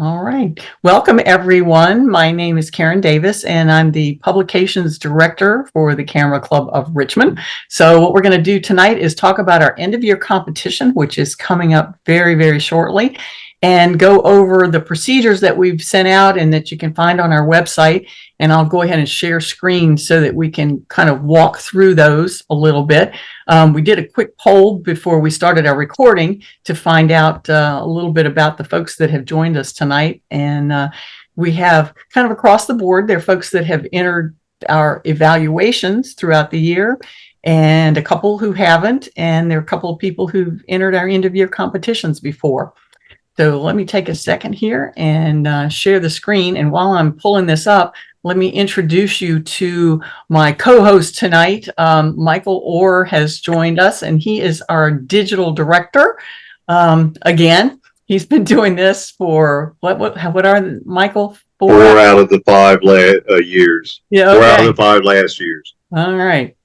All right. Welcome, everyone. My name is Karen Davis, and I'm the Publications Director for the Camera Club of Richmond. So what we're going to do tonight is talk about our end-of-year competition, which is coming up very, very shortly, and go over the procedures that we've sent out and that you can find on our website. And I'll go ahead and share screen so that we can kind of walk through those a little bit. We did a quick poll before we started our recording to find out a little bit about the folks that have joined us tonight. And we have kind of across the board, there are folks that have entered our evaluations throughout the year and a couple who haven't. And there are a couple of people who've entered our end of year competitions before. So let me take a second here and share the screen. And while I'm pulling this up, let me introduce you to my co-host tonight. Michael Orr has joined us, and he is our digital director. Again, he's been doing this for what are Michael? Four out of the 5 years. Yeah, okay. 4 out of the 5 last years. All right.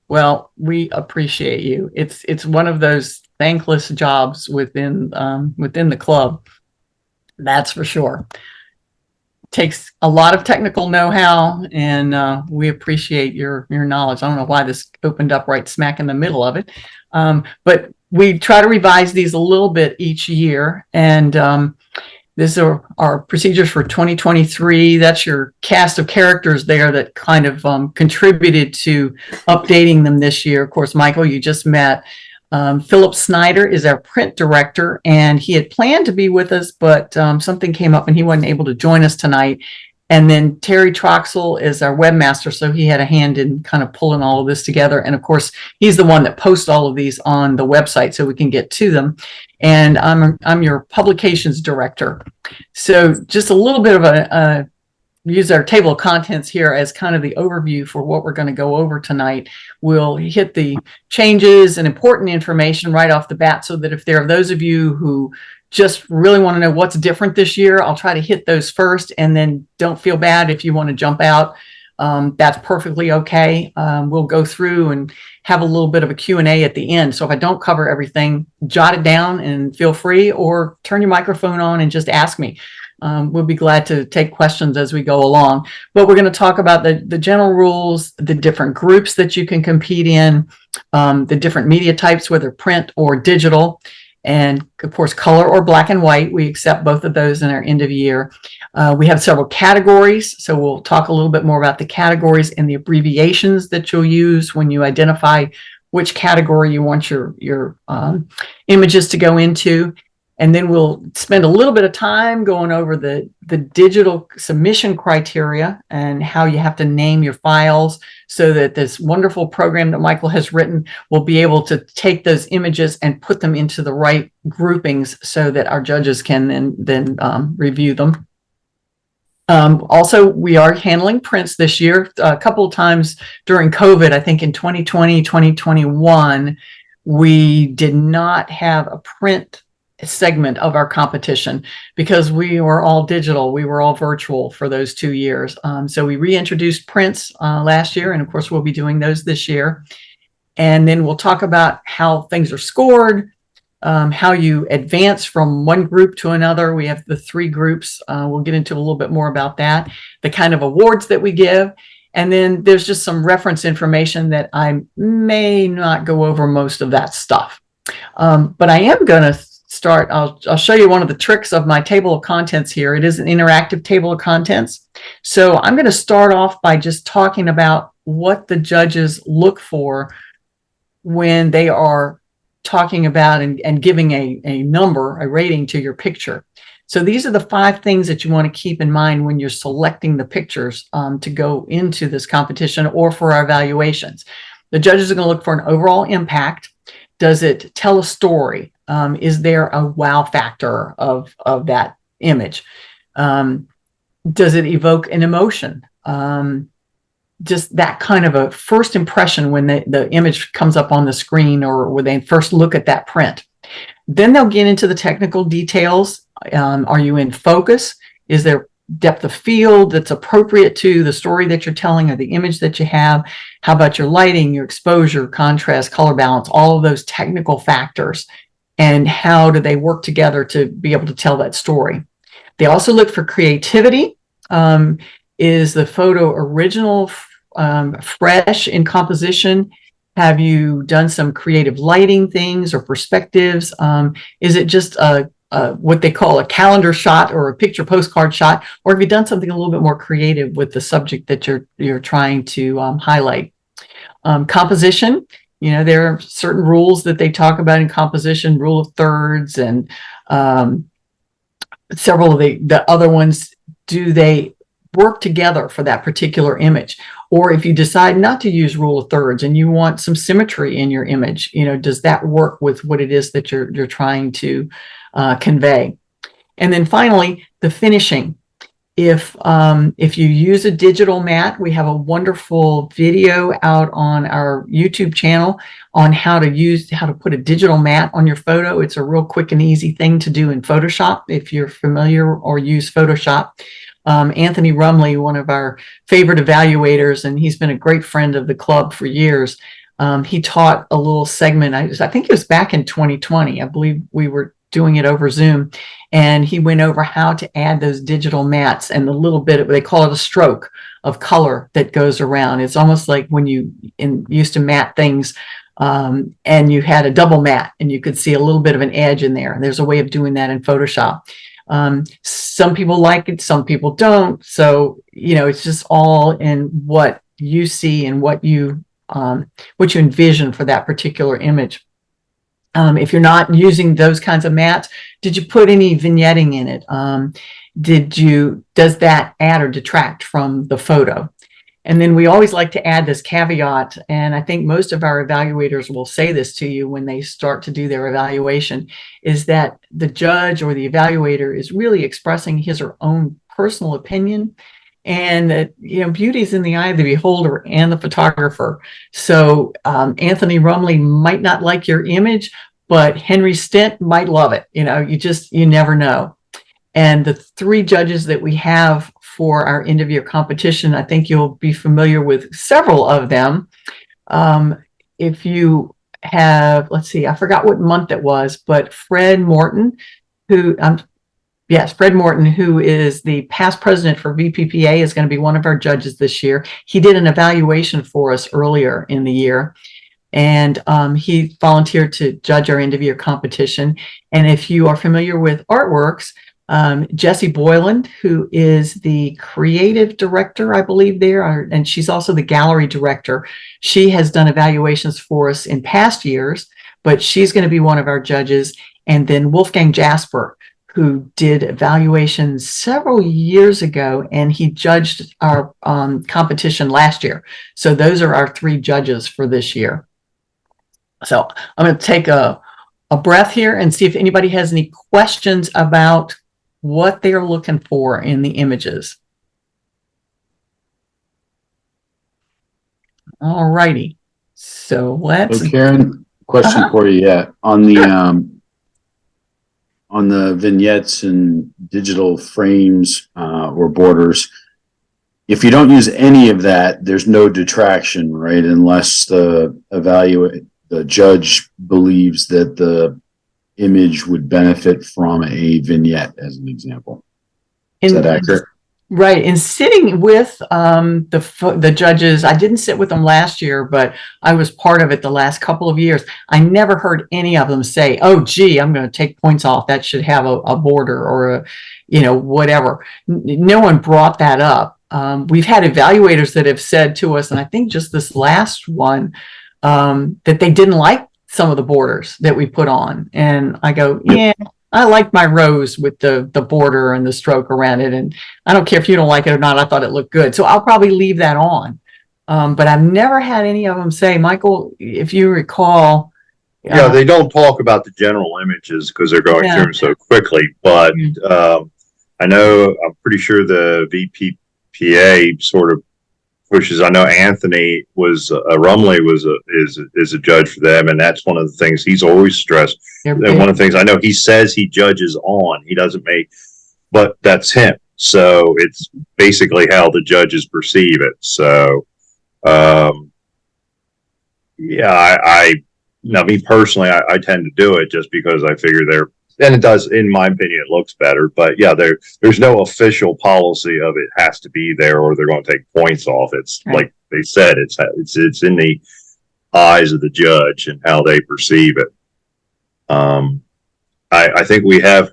Well, we appreciate you. It's one of those thankless jobs within the club. That's for sure. Takes a lot of technical know-how, and we appreciate your knowledge. I don't know why this opened up right smack in the middle of it, but we try to revise these a little bit each year, and these are our procedures for 2023. That's your cast of characters there that kind of contributed to updating them this year. Of course, Michael, you just met. Philip Snider is our print director, and he had planned to be with us, but something came up and he wasn't able to join us tonight. And then Terry Troxel is our webmaster, so he had a hand in kind of pulling all of this together. And of course, he's the one that posts all of these on the website so we can get to them. And I'm your publications director. So just a little bit of use our table of contents here as kind of the overview for what we're going to go over tonight. We'll hit the changes and important information right off the bat so that if there are those of you who just really want to know what's different this year, I'll try to hit those first, and then don't feel bad if you want to jump out. That's perfectly okay. We'll go through and have a little bit of a Q&A at the end. So if I don't cover everything, jot it down and feel free, or turn your microphone on and just ask me. We'll be glad to take questions as we go along. But we're going to talk about the general rules, the different groups that you can compete in, the different media types, whether print or digital, and of course, color or black and white. We accept both of those in our end of year. We have several categories, so we'll talk a little bit more about the categories and the abbreviations that you'll use when you identify which category you want your images to go into. And then we'll spend a little bit of time going over the digital submission criteria and how you have to name your files so that this wonderful program that Michael has written will be able to take those images and put them into the right groupings so that our judges can then review them. Also, we are handling prints this year. A couple of times during COVID, I think in 2020, 2021, we did not have a print segment of our competition because we were all digital. We were all virtual for those 2 years. So we reintroduced prints last year, and of course we'll be doing those this year. And then we'll talk about how things are scored, how you advance from one group to another. We have the 3 groups. We'll get into a little bit more about that, the kind of awards that we give. And then there's just some reference information that I may not go over most of that stuff. But I am going to start. I'll show you one of the tricks of my table of contents here. It is an interactive table of contents. So I'm going to start off by just talking about what the judges look for when they are talking about and giving a number, a rating to your picture. So these are the 5 things that you want to keep in mind when you're selecting the pictures to go into this competition or for our evaluations. The judges are going to look for an overall impact. Does it tell a story? Is there a wow factor of that image? Does it evoke an emotion? Just that kind of a first impression when the image comes up on the screen or when they first look at that print. Then they'll get into the technical details. Are you in focus? Is there depth of field that's appropriate to the story that you're telling or the image that you have? How about your lighting, your exposure, contrast, color balance, all of those technical factors, and how do they work together to be able to tell that story? They also look for creativity. Is the photo original, fresh in composition? Have you done some creative lighting things or perspectives? Is it just what they call a calendar shot or a picture postcard shot, or have you done something a little bit more creative with the subject that you're trying to highlight? Composition, there are certain rules that they talk about in composition, rule of thirds, and several of the other ones. Do they work together for that particular image? Or if you decide not to use rule of thirds and you want some symmetry in your image, does that work with what it is that you're trying to convey? And then finally, the finishing. If you use a digital mat, we have a wonderful video out on our YouTube channel on how to put a digital mat on your photo. It's a real quick and easy thing to do in Photoshop if you're familiar or use Photoshop. Anthony Rumley, one of our favorite evaluators, and he's been a great friend of the club for years. He taught a little segment. I think it was back in 2020. I believe we were doing it over Zoom, and he went over how to add those digital mats and the little bit, they call it a stroke of color that goes around. It's almost like when you used to mat things, and you had a double mat and you could see a little bit of an edge in there. There's a way of doing that in Photoshop. Some people like it, some people don't. So, it's just all in what you see and what you envision for that particular image. If you're not using those kinds of mats, did you put any vignetting in it? Does that add or detract from the photo? And then we always like to add this caveat, and I think most of our evaluators will say this to you when they start to do their evaluation, is that the judge or the evaluator is really expressing his or own personal opinion, and that, beauty is in the eye of the beholder and the photographer. So Anthony Rumley might not like your image, but Henry Stent might love it. You never know. And the three judges that we have for our end of year competition, I think you'll be familiar with several of them. If you have, let's see, I forgot what month it was, but Fred Morton, who is the past president for VPPA, is going to be one of our judges this year. He did an evaluation for us earlier in the year, and he volunteered to judge our end of year competition. And if you are familiar with Artworks, Jessie Boyland, who is the creative director, I believe there, and she's also the gallery director. She has done evaluations for us in past years, but she's going to be one of our judges. And then Wolfgang Jasper, who did evaluations several years ago, and he judged our competition last year. So those are our three judges for this year. So I'm going to take a breath here and see if anybody has any questions about what they're looking for in the images. All righty. So let's. So Karen, question for you. Yeah, on the vignettes and digital frames or borders, if you don't use any of that, there's no detraction, right? Unless the judge believes that the image would benefit from a vignette, as an example. Is that accurate? Right. And sitting with the judges, I didn't sit with them last year, but I was part of it the last couple of years. I never heard any of them say, "Oh, gee, I'm going to take points off. That should have a border or whatever." No one brought that up. We've had evaluators that have said to us, and I think just this last one, that they didn't like some of the borders that we put on. And I go, yeah, I like my rose with the border and the stroke around it. And I don't care if you don't like it or not. I thought it looked good. So I'll probably leave that on. But I've never had any of them say, Michael, if you recall. Yeah, they don't talk about the general images because they're going through them so quickly. But I know, I'm pretty sure the VPPA sort of pushes. I know Anthony Rumley is a judge for them, and that's one of the things he's always stressed. And one of the things I know he says he judges on, he doesn't make, but that's him. So it's basically how the judges perceive it. So, yeah, me personally, I tend to do it just because I figure and it does, in my opinion, it looks better. But yeah, there's no official policy of it has to be there or they're going to take points off. It's right. like they said, it's in the eyes of the judge and how they perceive it. I think we have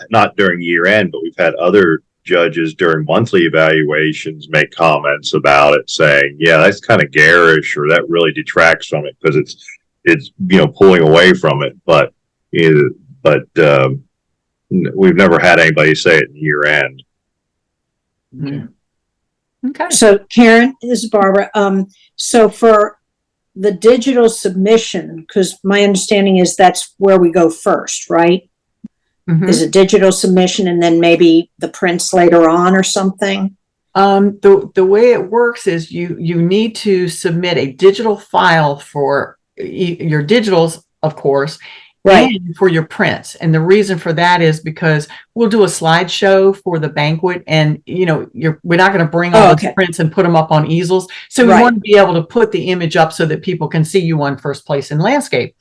not during year end, but we've had other judges during monthly evaluations make comments about it, saying, "Yeah, that's kind of garish, or that really detracts from it because it's pulling away from it." But we've never had anybody say it in year end. Okay. So Karen, this is Barbara. So for the digital submission, because my understanding is that's where we go first, right? Mhm. Is a digital submission and then maybe the prints later on or something? The way it works is you need to submit a digital file for your digitals, of course, Right. and for your prints. And the reason for that is because we'll do a slideshow for the banquet, and we're not going to bring all the prints and put them up on easels. So we want to be able to put the image up so that people can see you on first place in landscape.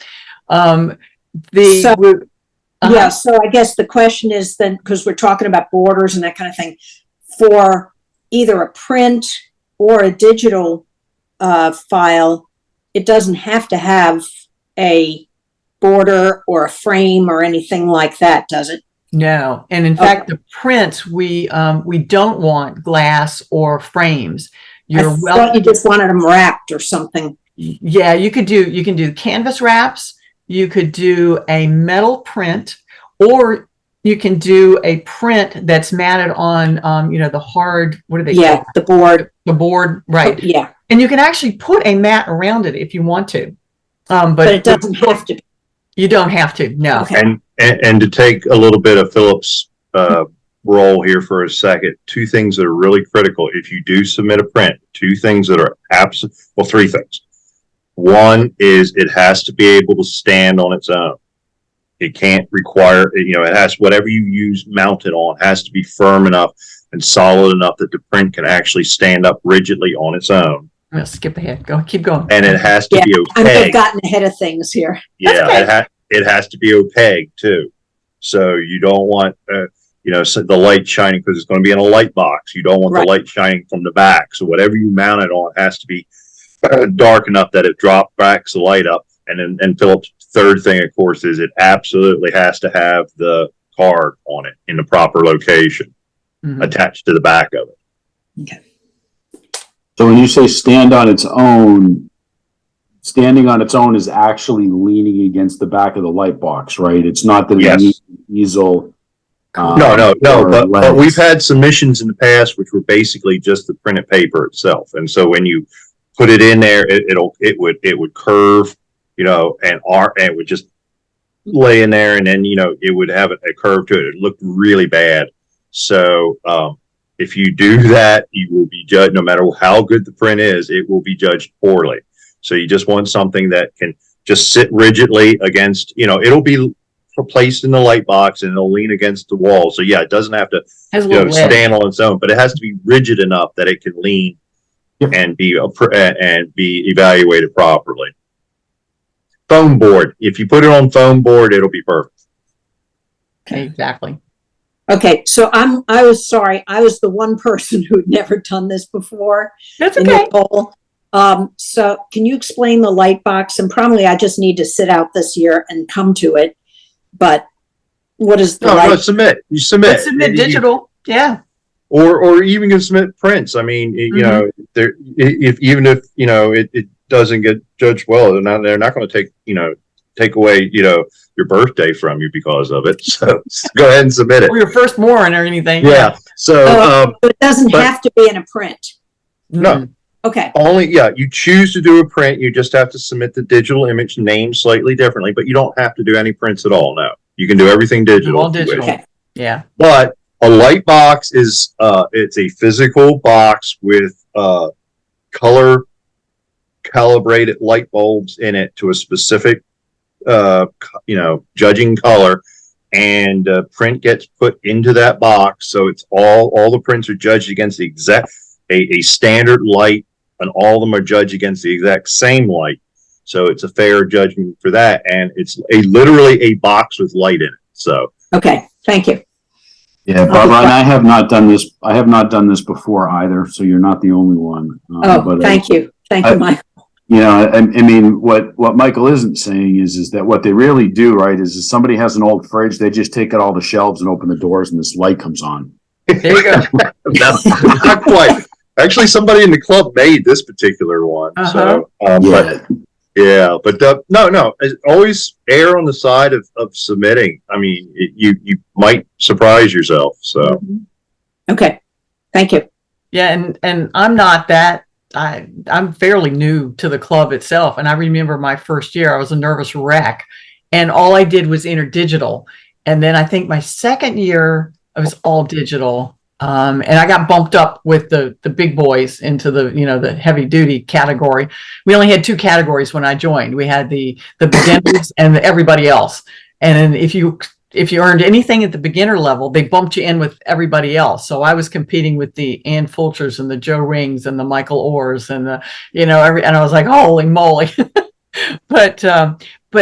Yeah, so I guess the question is then, because we're talking about borders and that kind of thing, for either a print or a digital file, it doesn't have to have a border or a frame or anything like that, does it? No, and in fact, the prints we don't want glass or frames. I thought you just wanted them wrapped or something. Yeah, you can do canvas wraps. You could do a metal print, or you can do a print that's matted on, the hard, what do they call it? The board. The board, right. Yeah. And you can actually put a mat around it if you want to. But it doesn't have to be. You don't have to, no. Okay. And to take a little bit of Philip's role here for a second, two things that are really critical. If you do submit a print, two things that are three things. One is it has to be able to stand on its own. It can't require, it has, whatever you use mounted on has to be firm enough and solid enough that the print can actually stand up rigidly on its own. I'm gonna skip ahead. Keep going. And it has to be opaque. I've gotten ahead of things here. Yeah, okay. It has to be opaque too. So you don't want, so the light shining, because it's going to be in a light box. You don't want the light shining from the back. So whatever you mount it on has to be dark enough that it backs the light up. And then Philip's third thing, of course, is it absolutely has to have the card on it in the proper location, attached to the back of it. Okay. So when you say stand on its own, standing on its own is actually leaning against the back of the light box, right? It's not that it needs an easel. No. But we've had submissions in the past which were basically just the printed paper itself, and so when you put it in there, it would curve, and it would just lay in there, and then it would have a curve to it. It looked really bad. So if you do that, you will be judged. No matter how good the print is, it will be judged poorly. So you just want something that can just sit rigidly against. It'll be placed in the light box and it'll lean against the wall. So yeah, it doesn't have to stand on its own, but it has to be rigid enough that it can lean and be evaluated properly. Foam board. If you put it on foam board, it'll be perfect. Okay, exactly. Okay, so I was sorry. I was the one person who'd never done this before. That's okay. So can you explain the light box? And probably I just need to sit out this year and come to it. But what is the light? No, submit. You submit. Submit digital. Yeah. Or even can submit prints. I mean, if it doesn't get judged well, they're not going to take away your birthday from you because of it. So go ahead and submit it. Or your firstborn or anything. Yeah. So it doesn't have to be in a print. No. Okay. You choose to do a print. You just have to submit the digital image named slightly differently, but you don't have to do any prints at all. No, you can do everything digital. All digital. Okay. Yeah. But a light box is it's a physical box with color calibrated light bulbs in it to a specific judging color, and print gets put into that box. So it's all the prints are judged against the exact a standard light, and all of them are judged against the exact same light. So it's a fair judgment for that, and it's literally a box with light in it. So, Okay, thank you. Yeah, Barbara, and I have not done this. I have not done this before either. So you're not the only one. Oh, thank you. Thank you, Mike. You know, I mean, what Michael isn't saying is that what they really do, right, is if somebody has an old fridge, they just take out all the shelves and open the doors and this light comes on. There you go. not quite. Actually, somebody in the club made this particular one. So, but yeah, but no, always err on the side of submitting. I mean, you might surprise yourself. So, okay, thank you. Yeah, and I'm not that. I'm fairly new to the club itself, and I remember my first year, I was a nervous wreck, and all I did was enter digital. And then I think my second year, I was all digital, and I got bumped up with the big boys into the the heavy duty category. We only had two categories when I joined. We had the beginners and everybody else. And then if you earned anything at the beginner level, they bumped you in with everybody else. So I was competing with the Ann Fulchers and the Joe Rings and the Michael Orrs and the, and I was like, holy moly. But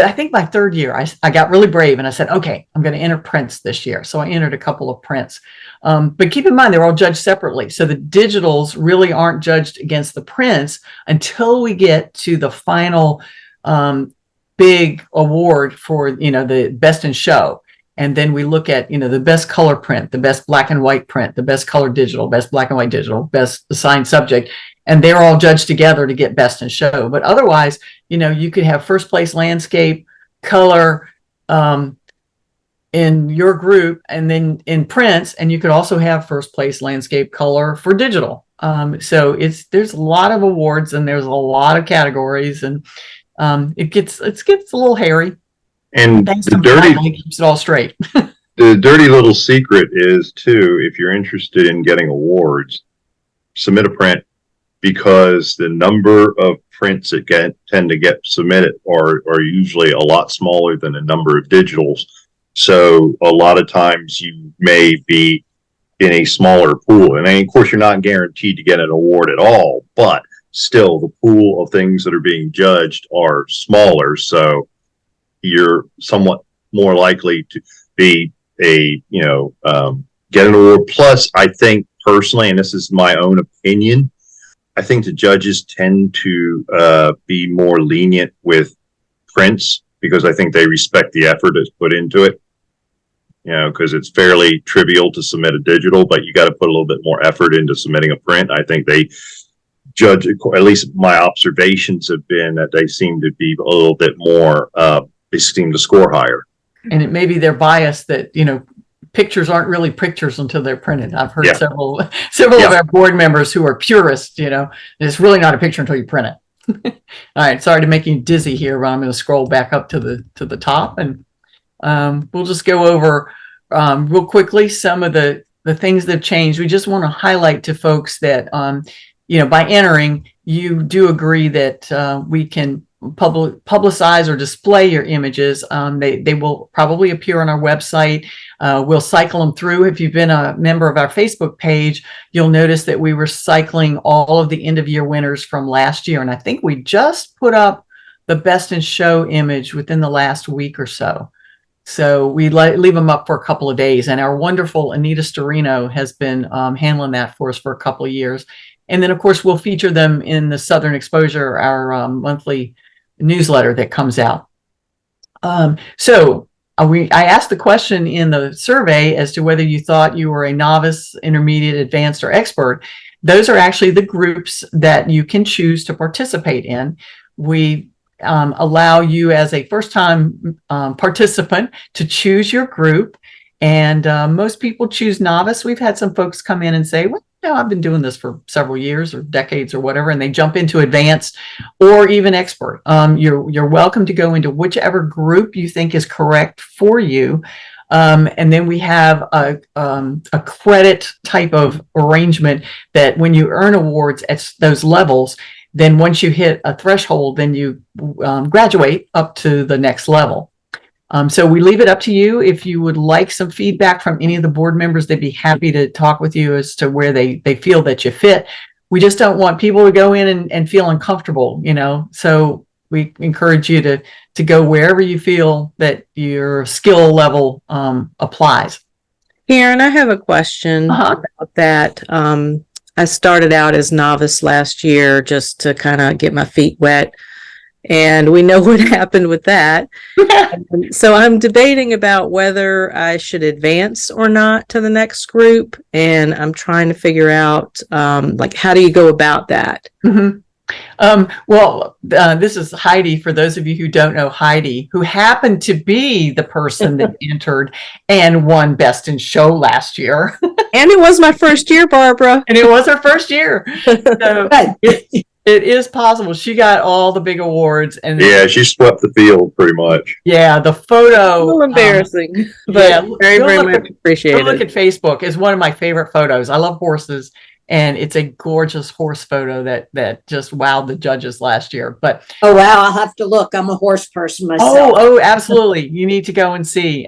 I think my third year, I got really brave and I said, okay, I'm going to enter prints this year. So I entered a couple of prints. But keep in mind, they're all judged separately. So the digitals really aren't judged against the prints until we get to the final big award for, the best in show. And then we look at, the best color print, the best black and white print, the best color digital, best black and white digital, best assigned subject. And they're all judged together to get best in show. But otherwise, you could have first place landscape, color in your group, and then in prints, and you could also have first place landscape color for digital. So there's a lot of awards and there's a lot of categories, and it gets a little hairy. And Thanks the to dirty keeps it all straight. the dirty little secret is too, if you're interested in getting awards, submit a print, because the number of prints that tend to get submitted are usually a lot smaller than the number of digitals. So a lot of times you may be in a smaller pool, and of course you're not guaranteed to get an award at all, but still the pool of things that are being judged are smaller. So you're somewhat more likely to be get an award. Plus, I think personally, and this is my own opinion, I think the judges tend to be more lenient with prints because I think they respect the effort that's put into it. Because it's fairly trivial to submit a digital, but you got to put a little bit more effort into submitting a print. I think they judge, at least my observations have been that they seem to be a little bit more, they seem to score higher. And it may be their bias that, pictures aren't really pictures until they're printed. I've heard several of our board members who are purists, it's really not a picture until you print it. All right. Sorry to make you dizzy here, but I'm going to scroll back up to the top, and we'll just go over real quickly some of the things that have changed. We just want to highlight to folks that, by entering, you do agree that we can publicize or display your images. They will probably appear on our website. We'll cycle them through. If you've been a member of our Facebook page, you'll notice that we were cycling all of the end of year winners from last year. And I think we just put up the best in show image within the last week or so. So we leave them up for a couple of days. And our wonderful Anita Storino has been handling that for us for a couple of years. And then, of course, we'll feature them in the Southern Exposure, our monthly newsletter that comes out. I asked the question in the survey as to whether you thought you were a novice, intermediate, advanced, or expert. Those are actually the groups that you can choose to participate in. We allow you as a first-time participant to choose your group, and most people choose novice. We've had some folks come in and say, well, I've been doing this for several years or decades or whatever, and they jump into advanced or even expert. You're welcome to go into whichever group you think is correct for you. And then we have a credit type of arrangement that when you earn awards at those levels, then once you hit a threshold, then you graduate up to the next level. So we leave it up to you. If you would like some feedback from any of the board members, they'd be happy to talk with you as to where they feel that you fit. We just don't want people to go in and feel uncomfortable, So we encourage you to go wherever you feel that your skill level applies. Karen, I have a question about that. I started out as novice last year just to kind of get my feet wet. And we know what happened with that. So I'm debating about whether I should advance or not to the next group. And I'm trying to figure out, like, how do you go about that? Mm-hmm. This is Heidi, for those of you who don't know Heidi, who happened to be the person that entered and won Best in Show last year. And it was my first year, Barbara. And it was her first year. So it is possible. She got all the big awards. And yeah, she swept the field pretty much. Yeah, the photo. A little embarrassing, but very much appreciated. Go look at Facebook. It's one of my favorite photos. I love horses. And it's a gorgeous horse photo that just wowed the judges last year. But oh wow, I'll have to look. I'm a horse person myself. Oh, absolutely. You need to go and see.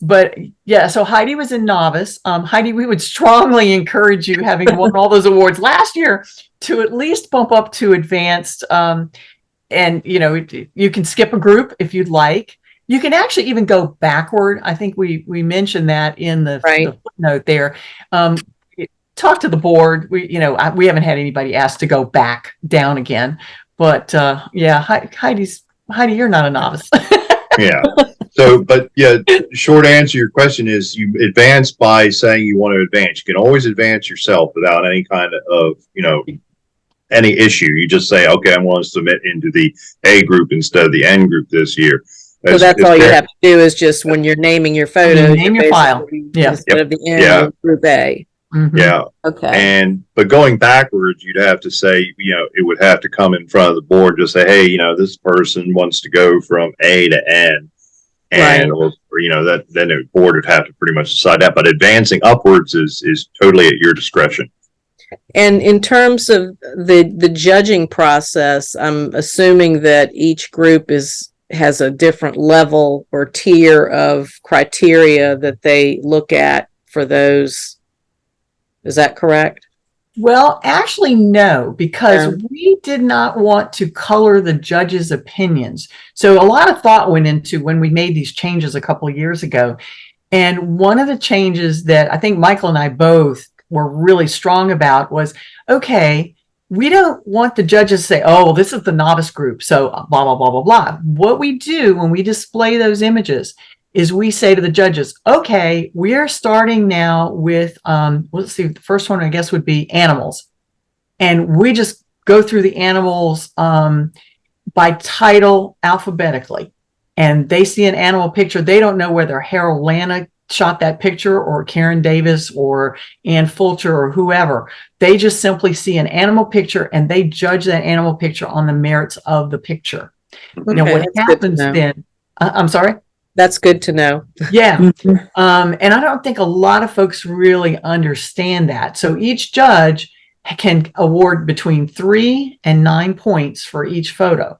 But yeah, so Heidi was in novice. Heidi, we would strongly encourage you, having won all those awards last year, to at least bump up to advanced. And you can skip a group if you'd like. You can actually even go backward. I think we mentioned that in the footnote there. Talk to the board. We haven't had anybody ask to go back down again, but Heidi, you're not a novice. Yeah. So, but yeah, short answer to your question is you advance by saying you want to advance. You can always advance yourself without any kind of, any issue. You just say, okay, I want to submit into the A group instead of the N group this year. So that's all you have to do is just when you're naming your photo, name your file. Yeah. Instead of the N, group A. Mm-hmm. Yeah. Okay. But going backwards, you'd have to say, it would have to come in front of the board to say, hey, this person wants to go from A to N. And, or that then the board would have to pretty much decide that. But advancing upwards is totally at your discretion. And in terms of the judging process, I'm assuming that each group has a different level or tier of criteria that they look at for those. Is that correct? Well, actually, no, because we did not want to color the judges' opinions. So a lot of thought went into when we made these changes a couple of years ago. And one of the changes that I think Michael and I both were really strong about was, okay, we don't want the judges to say, oh, well, this is the novice group, so blah, blah, blah, blah, blah. What we do when we display those images is we say to the judges, okay, we're starting now with, let's see, the first one I guess would be animals. And we just go through the animals by title alphabetically. And they see an animal picture. They don't know whether Harold Lana shot that picture or Karen Davis or Ann Fulcher or whoever. They just simply see an animal picture and they judge that animal picture on the merits of the picture. Okay, now, what happens then, I'm sorry? That's good to know. Yeah. And I don't think a lot of folks really understand that. So each judge can award between 3 and 9 points for each photo.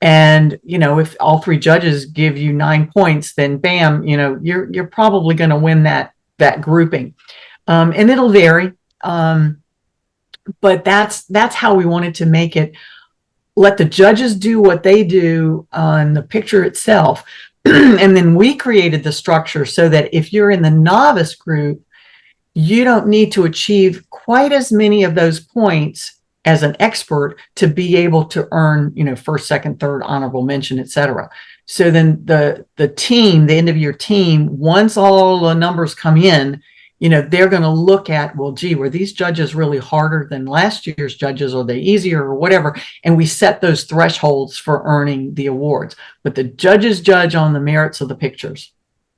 And, if all 3 judges give you 9 points, then bam, you're probably going to win that grouping. And it'll vary. But that's how we wanted to make it. Let the judges do what they do on the picture itself. And then we created the structure so that if you're in the novice group, you don't need to achieve quite as many of those points as an expert to be able to earn, first, second, third, honorable mention, etc. So then the team, the end of your team, once all the numbers come in, they're going to look at, well, gee, were these judges really harder than last year's judges? Or are they easier or whatever? And we set those thresholds for earning the awards. But the judges judge on the merits of the pictures.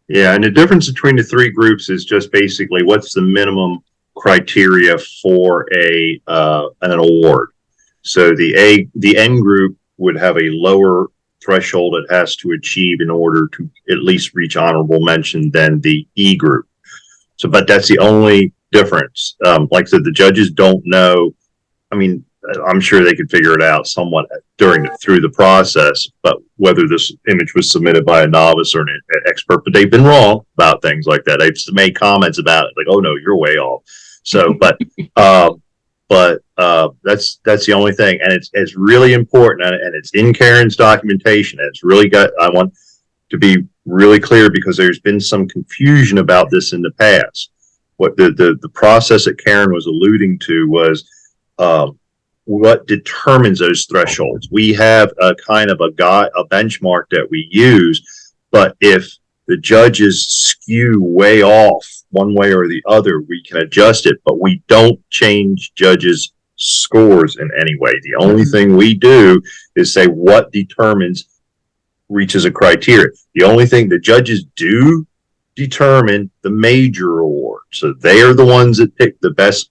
Yeah, and the difference between the 3 groups is just basically what's the minimum criteria for an award. So the N group would have a lower threshold it has to achieve in order to at least reach honorable mention than the E group. So, but that's the only difference. Like I said, the judges don't know. I mean, I'm sure they could figure it out somewhat through the process, but whether this image was submitted by a novice or an expert, but they've been wrong about things like that. They've made comments about it, like, oh no, you're way off. So, but but that's the only thing, and it's really important, and it's in Karen's documentation. And it's really I want to be really clear because there's been some confusion about this in the past. What the process that Karen was alluding to was what determines those thresholds. We have a kind of a benchmark that we use, but if the judges skew way off one way or the other, we can adjust it, but we don't change judges' scores in any way. The only thing we do is say what reaches a criteria. The only thing the judges do determine the major award. So they are the ones that pick the best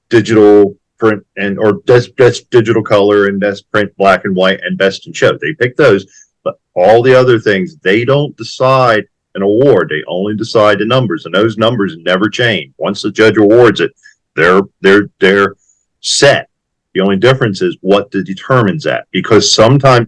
digital print or best digital color and best print black and white and best in show. They pick those, but all the other things, they don't decide an award. They only decide the numbers, and those numbers never change. Once the judge awards it, they're set. The only difference is what determines that, because sometimes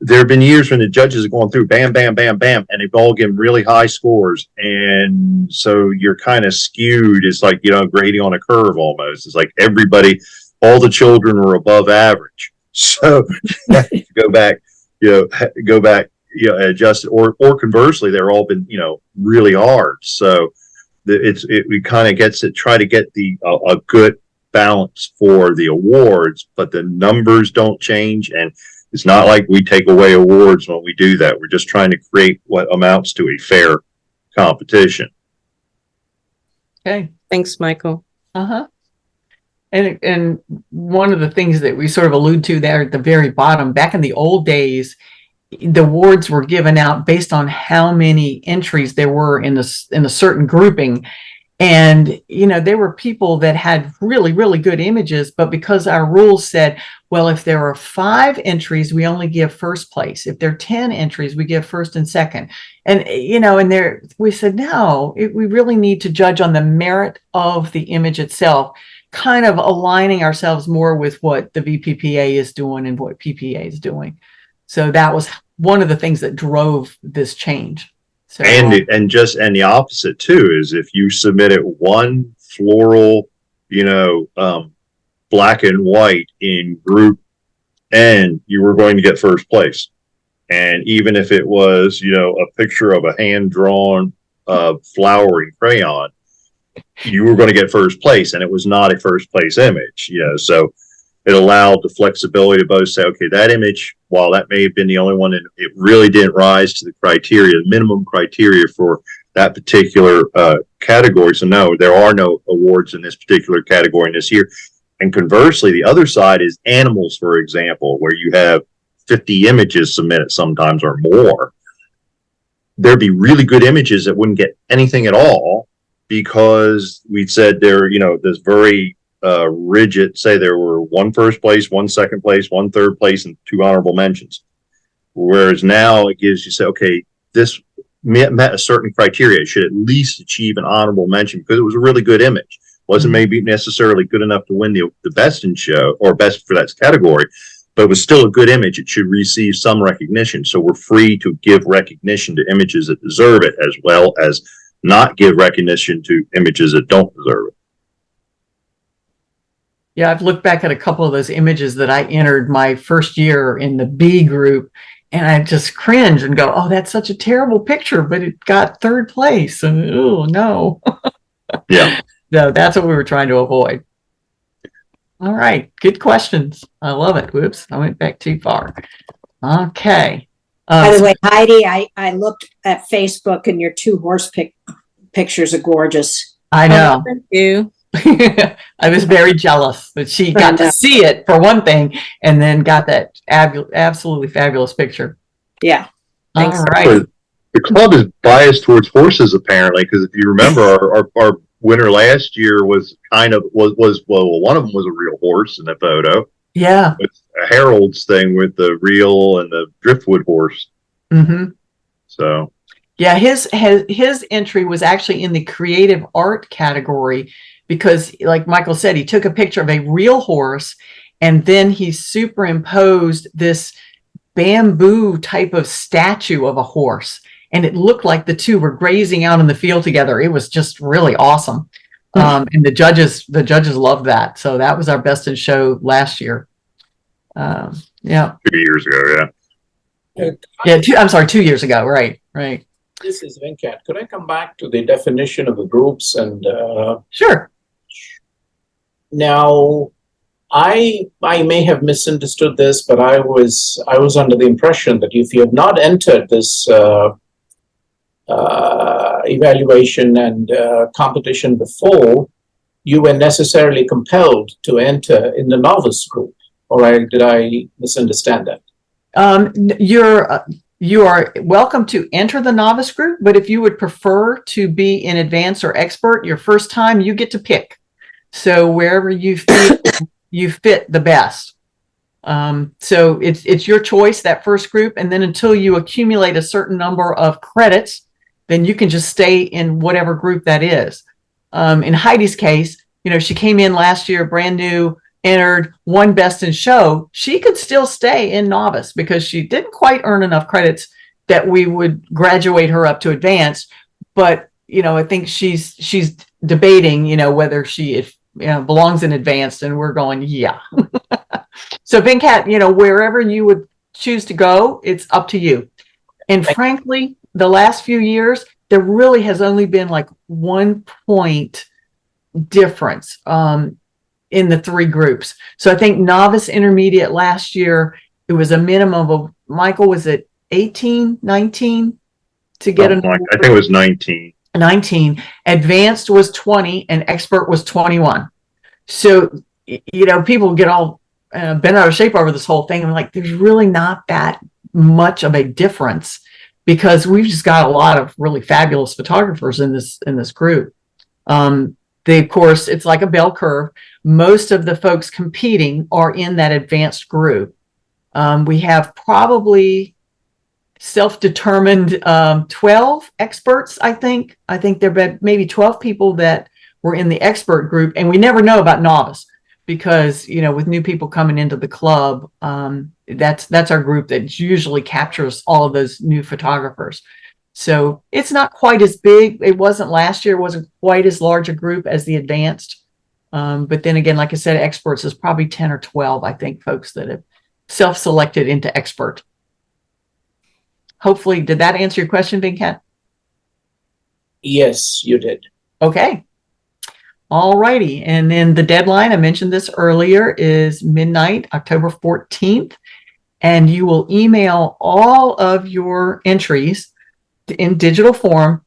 there have been years when the judges are going through bam, bam, bam, bam, and they've all given really high scores. And so you're kind of skewed. It's like, grading on a curve almost. It's like everybody, all the children were above average. So go back, adjust it, or conversely, they're all been, really hard. So we kind of try to get a good balance for the awards, but the numbers don't change. And it's not like we take away awards when we do that. We're just trying to create what amounts to a fair competition. Okay. Thanks, Michael. Uh-huh. And one of the things that we sort of allude to there at the very bottom, back in the old days, the awards were given out based on how many entries there were in a certain grouping. And, there were people that had really, really good images, but because our rules said, well, if there are 5 entries, we only give first place. If there are 10 entries, we give first and second. And, we said, no, we really need to judge on the merit of the image itself, kind of aligning ourselves more with what the VPPA is doing and what PPA is doing. So that was one of the things that drove this change. So, and the opposite too is if you submitted one floral, black and white in group N, you were going to get first place. And even if it was, a picture of a hand-drawn flowering crayon, you were going to get first place, and it was not a first place image. So it allowed the flexibility to both say, okay, that image, while that may have been the only one, and it really didn't rise to the minimum criteria for that particular category. So no, there are no awards in this particular category this year. And conversely, the other side is animals, for example, where you have 50 images submitted sometimes or more. There'd be really good images that wouldn't get anything at all because we said they're, this very rigid, say there were 1 first place, 1 second place, 1 third place, and 2 honorable mentions. Whereas now it gives you, say, okay, this met a certain criteria. It should at least achieve an honorable mention because it was a really good image. Wasn't maybe necessarily good enough to win the best in show or best for that category, but it was still a good image. It should receive some recognition. So we're free to give recognition to images that deserve it, as well as not give recognition to images that don't deserve it. Yeah, I've looked back at a couple of those images that I entered my first year in the B group, and I just cringe and go, oh, that's such a terrible picture, but it got 3rd place. And oh, no. Yeah. No, that's what we were trying to avoid. All right. Good questions. I love it. Whoops. I went back too far. Okay. By the way, Heidi, I looked at Facebook and your 2 horse pictures are gorgeous. I know. Thank you. I was very jealous that she got to see it for one thing and then got that absolutely fabulous picture. Yeah. Thanks. All right. The club is biased towards horses, apparently, because if you remember, our winner last year was one of them was a real horse in the photo. Yeah. It's a Harold's thing with the real and the driftwood horse. Mm-hmm. So. Yeah, his entry was actually in the creative art category because, like Michael said, he took a picture of a real horse and then he superimposed this bamboo type of statue of a horse. And it looked like the 2 were grazing out in the field together. It was just really awesome. And the judges loved that. So that was our best in show last year. Yeah. 2 years ago. Yeah. Yeah. 2 years ago. Right. Right. This is Venkat. Could I come back to the definition of the groups and Sure. now I may have misunderstood this, but I was under the impression that if you have not entered this evaluation and competition before, you were necessarily compelled to enter in the novice group. Or did I misunderstand that? You are welcome to enter the novice group, but if you would prefer to be in advanced or expert your first time, you get to pick. So wherever you fit the best. So it's your choice, that first group, and then until you accumulate a certain number of credits, then you can just stay in whatever group that is. In Heidi's case, she came in last year, brand new, entered, won best in show. She could still stay in novice because she didn't quite earn enough credits that we would graduate her up to advanced. But I think she's debating, whether she belongs in advanced, and we're going, yeah. So Venkat, wherever you would choose to go, it's up to you. And frankly, the last few years, there really has only been like 1 point difference in the 3 groups. So I think novice intermediate last year, it was a minimum of, Michael, was it 18, 19 to get I think it was 19. 19. Advanced was 20 and expert was 21. So, people get all bent out of shape over this whole thing. I'm like, there's really not that much of a difference because we've just got a lot of really fabulous photographers in this group. Of course, it's like a bell curve. Most of the folks competing are in that advanced group. We have probably self-determined 12 experts, I think. I think there have been maybe 12 people that were in the expert group, and we never know about novice because, with new people coming into the club, that's our group that usually captures all of those new photographers. So it's not quite as big. It wasn't last year. It wasn't quite as large a group as the advanced. But then again, like I said, experts is probably 10 or 12, I think, folks that have self-selected into expert. Hopefully, did that answer your question, Venkat? Yes, you did. Okay. All righty. And then the deadline, I mentioned this earlier, is midnight, October 14th. And you will email all of your entries in digital form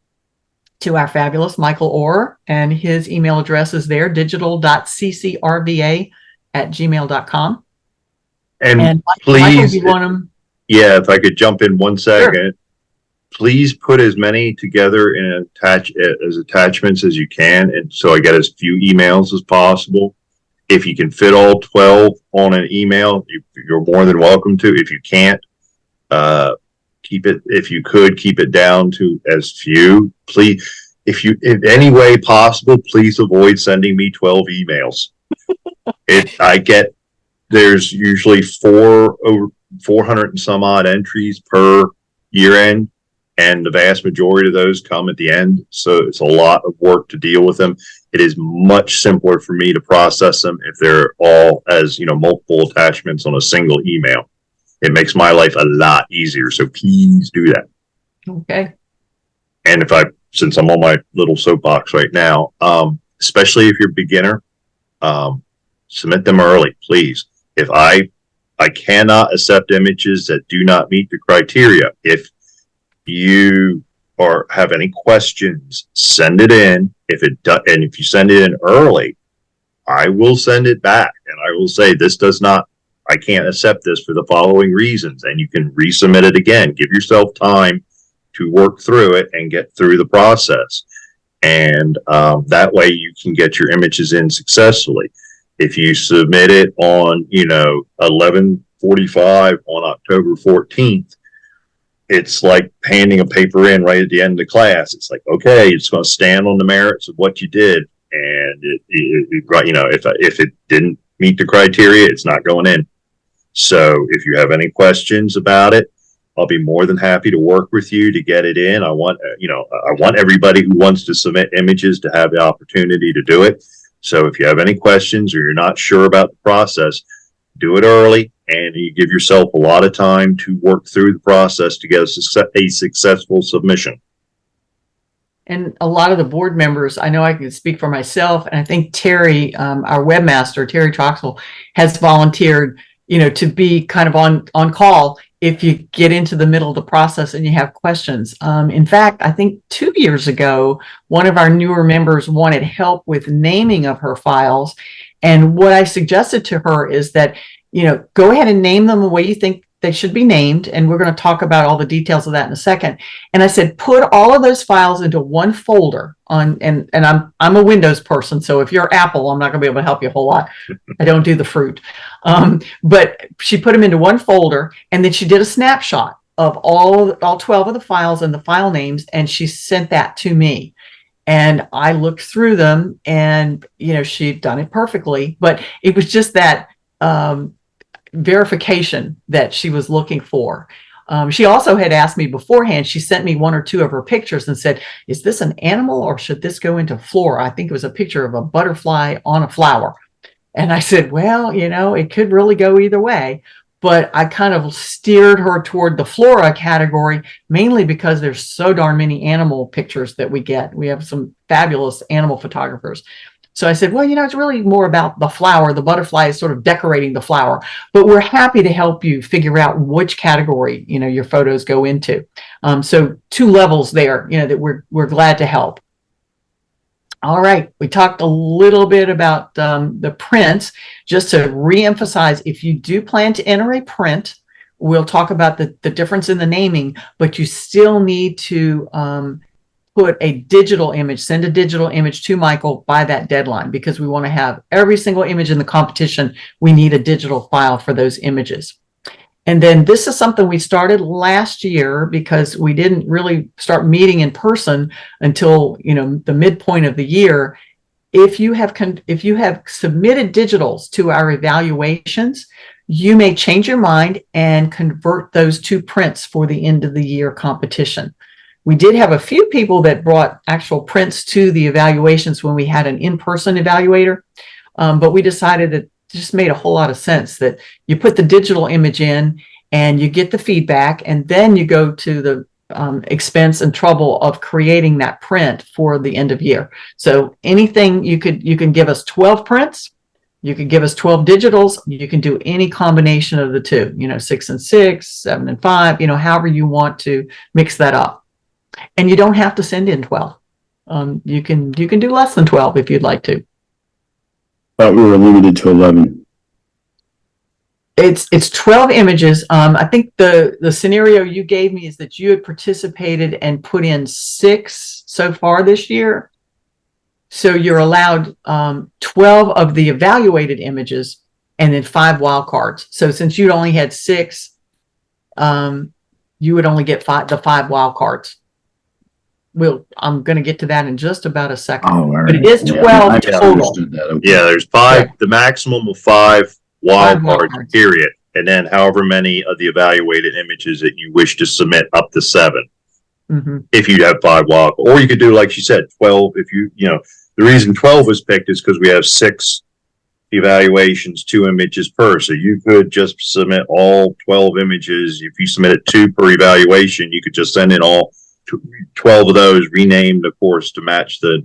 to our fabulous Michael Orr, and his email address is there, digital.ccrva@gmail.com. And please, Michael, you want them? Yeah, if I could jump in 1 second. Sure. Please put as many together and as attachments as you can, and so I get as few emails as possible. If you can fit all 12 on an email, you're more than welcome to. If you can't, keep it down to as few. Please, if in any way possible, please avoid sending me 12 emails. There's usually over 400 and some odd entries per year end, and the vast majority of those come at the end. So it's a lot of work to deal with them. It is much simpler for me to process them if they're all as, multiple attachments on a single email. It makes my life a lot easier. So please do that. Okay. And since I'm on my little soapbox right now, especially if you're a beginner, submit them early, please. If I cannot accept images that do not meet the criteria. If you have any questions, send it in. And if you send it in early, I will send it back and I will say, I can't accept this for the following reasons. And you can resubmit it again. Give yourself time to work through it and get through the process. And that way you can get your images in successfully. If you submit it on, 11:45 on October 14th, it's like handing a paper in right at the end of the class. It's like, okay, it's going to stand on the merits of what you did. And if it didn't meet the criteria, it's not going in. So if you have any questions about it, I'll be more than happy to work with you to get it in. I want everybody who wants to submit images to have the opportunity to do it. So if you have any questions or you're not sure about the process, do it early, and you give yourself a lot of time to work through the process to get a successful submission. And a lot of the board members, I know I can speak for myself, and I think Terry, our webmaster, Terry Troxel, has volunteered, to be kind of on call if you get into the middle of the process and you have questions. In fact, I think 2 years ago, one of our newer members wanted help with naming of her files. And what I suggested to her is that, go ahead and name them the way you think they should be named. And we're going to talk about all the details of that in a second. And I said, put all of those files into one folder and I'm a Windows person. So if you're Apple, I'm not going to be able to help you a whole lot. I don't do the fruit. But she put them into one folder, and then she did a snapshot of all 12 of the files and the file names. And she sent that to me. And I looked through them, and, she'd done it perfectly, but it was just that, verification that she was looking for. She also had asked me beforehand. She sent me 1 or 2 of her pictures and said, is this an animal or should this go into flora? I think it was a picture of a butterfly on a flower. And I said, well, it could really go either way. But I kind of steered her toward the flora category, mainly because there's so darn many animal pictures that we get. We have some fabulous animal photographers. So I said, well, it's really more about the flower. The butterfly is sort of decorating the flower, but we're happy to help you figure out which category, your photos go into. So 2 levels there, that we're glad to help. All right. We talked a little bit about the prints. Just to reemphasize, if you do plan to enter a print, we'll talk about the difference in the naming, but you still need to put a digital image, send a digital image to Michael by that deadline, because we want to have every single image in the competition. We need a digital file for those images. And then this is something we started last year because we didn't really start meeting in person until, the midpoint of the year. If you have submitted digitals to our evaluations, you may change your mind and convert those to prints for the end of the year competition. We did have a few people that brought actual prints to the evaluations when we had an in-person evaluator, but we decided that it just made a whole lot of sense that you put the digital image in and you get the feedback, and then you go to the expense and trouble of creating that print for the end of year. So anything you can give us 12 prints, you could give us 12 digitals, you can do any combination of the 2, 6 and 6, 7 and 5, however you want to mix that up. And you don't have to send in 12. You can do less than 12 if you'd like to. But we were limited to 11. It's 12 images. I think the scenario you gave me is that you had participated and put in 6 so far this year. So you're allowed 12 of the evaluated images and then 5 wild cards. So since you only had 6, you would only get the 5 wild cards. I'm going to get to that in just about a second. Oh, all right. But it is 12 total. Okay. Yeah, there's 5, the maximum of 5 wild cards, period. And then however many of the evaluated images that you wish to submit, up to 7. Mm-hmm. If you have 5 wild, or you could do, like she said, 12. If the reason 12 was picked is because we have 6 evaluations, 2 images per. So you could just submit all 12 images. If you submitted 2 per evaluation, you could just send in all 12 of those, renamed, of course, to match the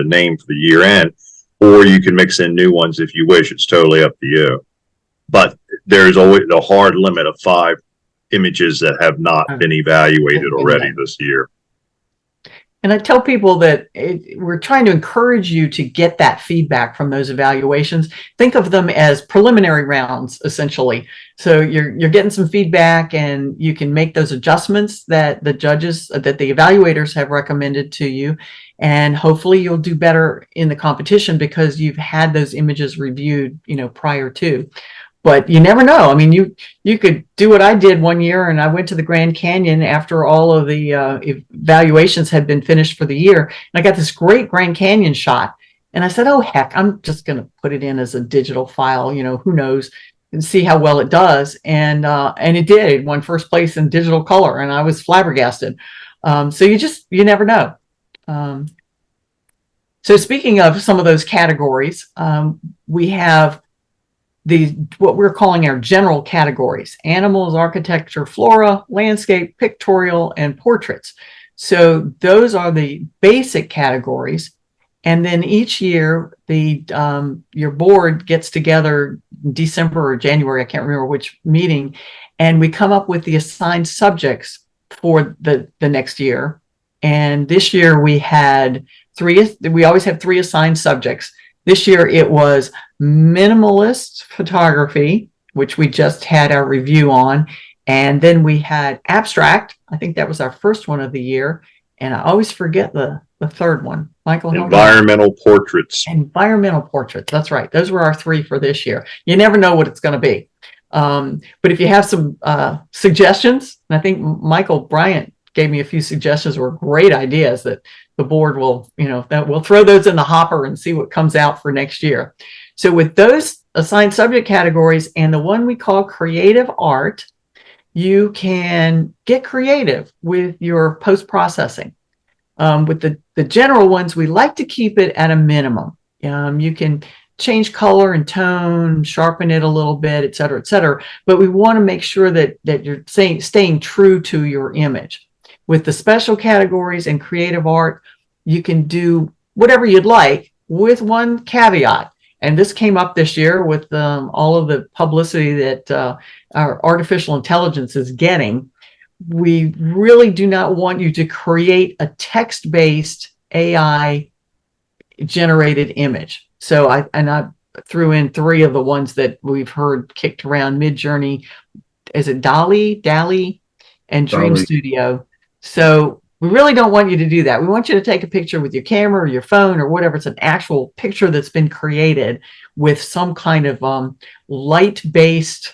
name for the year end, or you can mix in new ones if you wish. It's totally up to you. But there's always a hard limit of 5 images that have not been evaluated already this year. And I tell people that we're trying to encourage you to get that feedback from those evaluations. Think of them as preliminary rounds, essentially. So you're getting some feedback, and you can make those adjustments that the evaluators have recommended to you. And hopefully you'll do better in the competition because you've had those images reviewed, prior to. But you never know. I mean, you could do what I did one year, and I went to the Grand Canyon after all of the evaluations had been finished for the year. And I got this great Grand Canyon shot. And I said, oh, heck, I'm just going to put it in as a digital file. Who knows? see how well it does. And it did. It won first place in digital color, and I was flabbergasted. So you never know. So speaking of some of those categories, we have what we're calling our general categories: animals, architecture, flora, landscape, pictorial, and portraits. So those are the basic categories. And then each year, your board gets together in December or January, I can't remember which meeting, and we come up with the assigned subjects for the next year. And this year we had we always have 3 assigned subjects. This year it was minimalist photography, which we just had our review on. And then we had abstract. I think that was our first one of the year. And I always forget the third one. Michael, environmental portraits. Environmental portraits. That's right. Those were our 3 for this year. You never know what it's going to be. But if you have some suggestions, and I think Michael Bryant gave me a few suggestions, were great ideas that the board will, that we'll throw those in the hopper and see what comes out for next year. So with those assigned subject categories and the one we call creative art, you can get creative with your post-processing. With the general ones, we like to keep it at a minimum. You can change color and tone, sharpen it a little bit, et cetera, but we want to make sure that you're staying true to your image. With the special categories and creative art, you can do whatever you'd like, with one caveat. And this came up this year with all of the publicity that our artificial intelligence is getting. We really do not want you to create a text-based AI generated image. So I threw in 3 of the ones that we've heard kicked around: Midjourney, is it DALL-E, and Dream DALL-E. Studio. So we really don't want you to do that. We want you to take a picture with your camera or your phone or whatever. It's an actual picture that's been created with some kind of light-based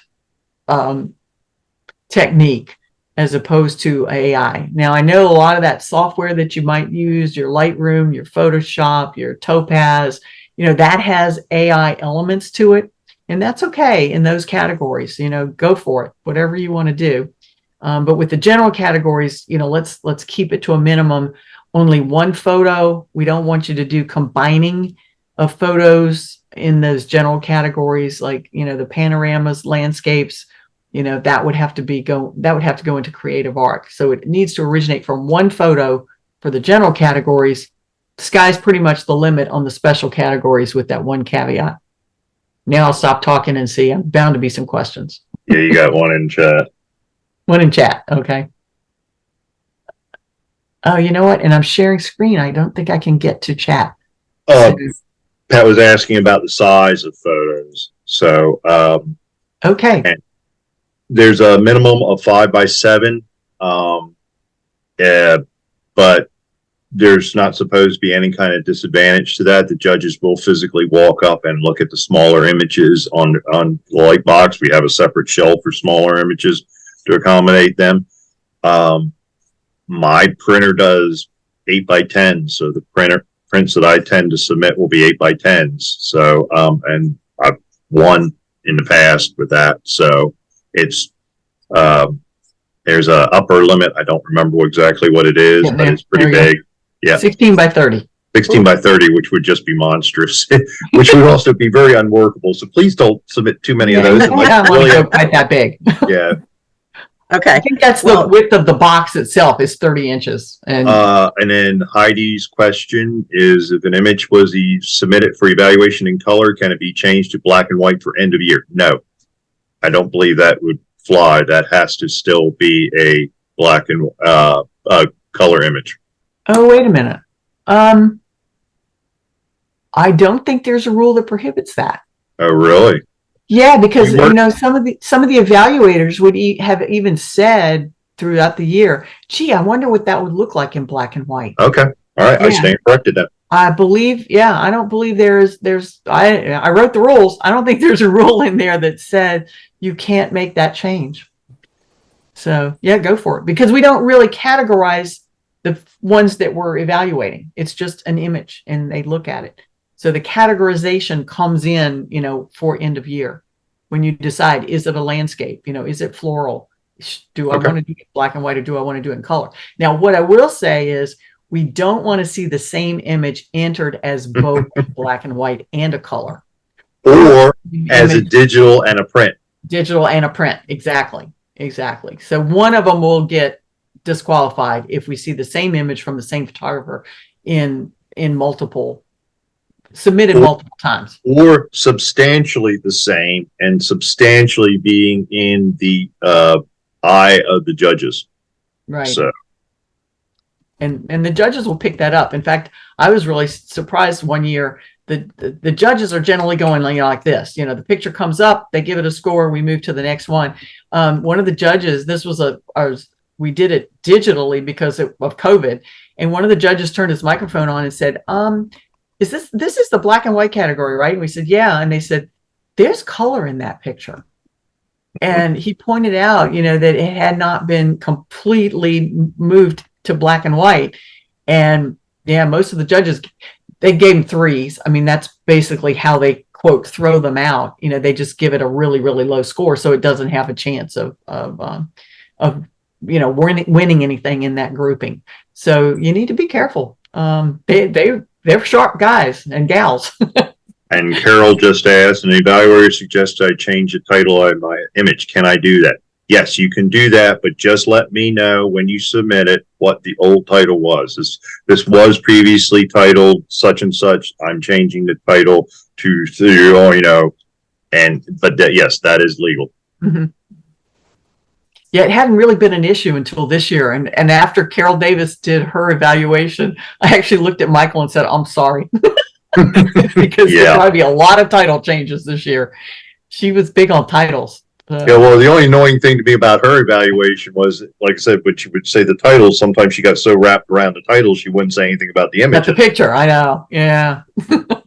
technique, as opposed to AI. Now, I know a lot of that software that you might use, your Lightroom, your Photoshop, your Topaz, that has AI elements to it, and that's okay in those categories. Go for it, whatever you want to do. But with the general categories, let's keep it to a minimum. Only one photo. We don't want you to do combining of photos in those general categories, like the panoramas, landscapes. That would have to go into creative art. So it needs to originate from one photo for the general categories. The sky's pretty much the limit on the special categories, with that one caveat. Now I'll stop talking and see. I'm bound to be some questions. Yeah, you got one in chat. One in chat. Okay. Oh, you know what? And I'm sharing screen. I don't think I can get to chat. Pat was asking about the size of photos. So, okay. There's a minimum of 5 by 7. But there's not supposed to be any kind of disadvantage to that. The judges will physically walk up and look at the smaller images on the light box. We have a separate shelf for smaller images to accommodate them. My printer does 8 by 10, so the prints that I tend to submit will be 8 by 10s. So, and I've won in the past with that. So it's, there's a upper limit. I don't remember exactly what it is, but it's pretty big. Yeah. 16 by 30. 16 by 30, which would just be monstrous, which would also be very unworkable. So please don't submit too many of those. Really quite that big. Yeah. Okay. I think that's the width of the box itself is 30 inches. And then Heidi's question is, if an image was submitted for evaluation in color, can it be changed to black and white for end of year? No, I don't believe that would fly. That has to still be a black and color image. Oh, wait a minute. I don't think there's a rule that prohibits that. Oh, really? Yeah, because some of the evaluators would have even said throughout the year, "Gee, I wonder what that would look like in black and white." Okay, all right, yeah. I stand corrected then. I believe, I don't believe I wrote the rules. I don't think there's a rule in there that said you can't make that change. So yeah, go for it, because we don't really categorize the ones that we're evaluating. It's just an image and they look at it. So the categorization comes in, for end of year. when you decide, is it a landscape? Is it floral? Do I want to do it black and white, or do I want to do it in color? Now, what I will say is we don't want to see the same image entered as both black and white and a color. Or as a digital and a print. Digital and a print. Exactly. So one of them will get disqualified if we see the same image from the same photographer in multiple times. Or substantially the same, and substantially being in the eye of the judges. Right. So. And the judges will pick that up. In fact, I was really surprised one year. The judges are generally going like this. The picture comes up, they give it a score, we move to the next one. One of the judges, this was we did it digitally because of COVID, and one of the judges turned his microphone on and said, this is the black and white category, right? And we said, yeah. And they said, there's color in that picture. And he pointed out, that it had not been completely moved to black and white. And yeah, most of the judges, they gave him 3s. I mean, that's basically how they quote throw them out. They just give it a really, really low score, so it doesn't have a chance of winning anything in that grouping. So you need to be careful. They're sharp guys and gals. And Carol just asked, an evaluator suggests I change the title of my image. Can I do that? Yes, you can do that, but just let me know when you submit it what the old title was. This was previously titled such and such. I'm changing the title to, yes, that is legal. Mm-hmm. Yeah, it hadn't really been an issue until this year. And after Carol Davis did her evaluation, I actually looked at Michael and said, I'm sorry. Because there's going to be a lot of title changes this year. She was big on titles. Yeah, well, the only annoying thing to me about her evaluation was, like I said, but she would say the title. Sometimes she got so wrapped around the title, she wouldn't say anything about the image. That's the picture. I know. Yeah. Oh,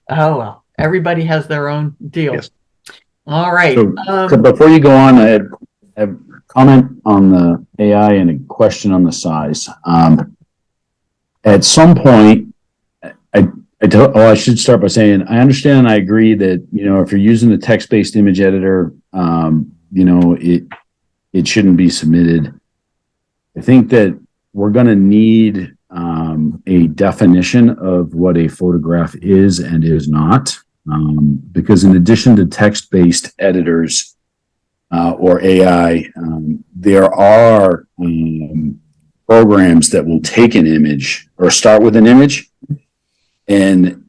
well, everybody has their own deal. Yes. All right. So before you go on, I have a comment on the AI and a question on the size. At some point, I should start by saying I understand and I agree that if you're using the text-based image editor, it shouldn't be submitted. I think that we're going to need a definition of what a photograph is and is not, because in addition to text-based editors or AI, there are programs that will take an image or start with an image. And,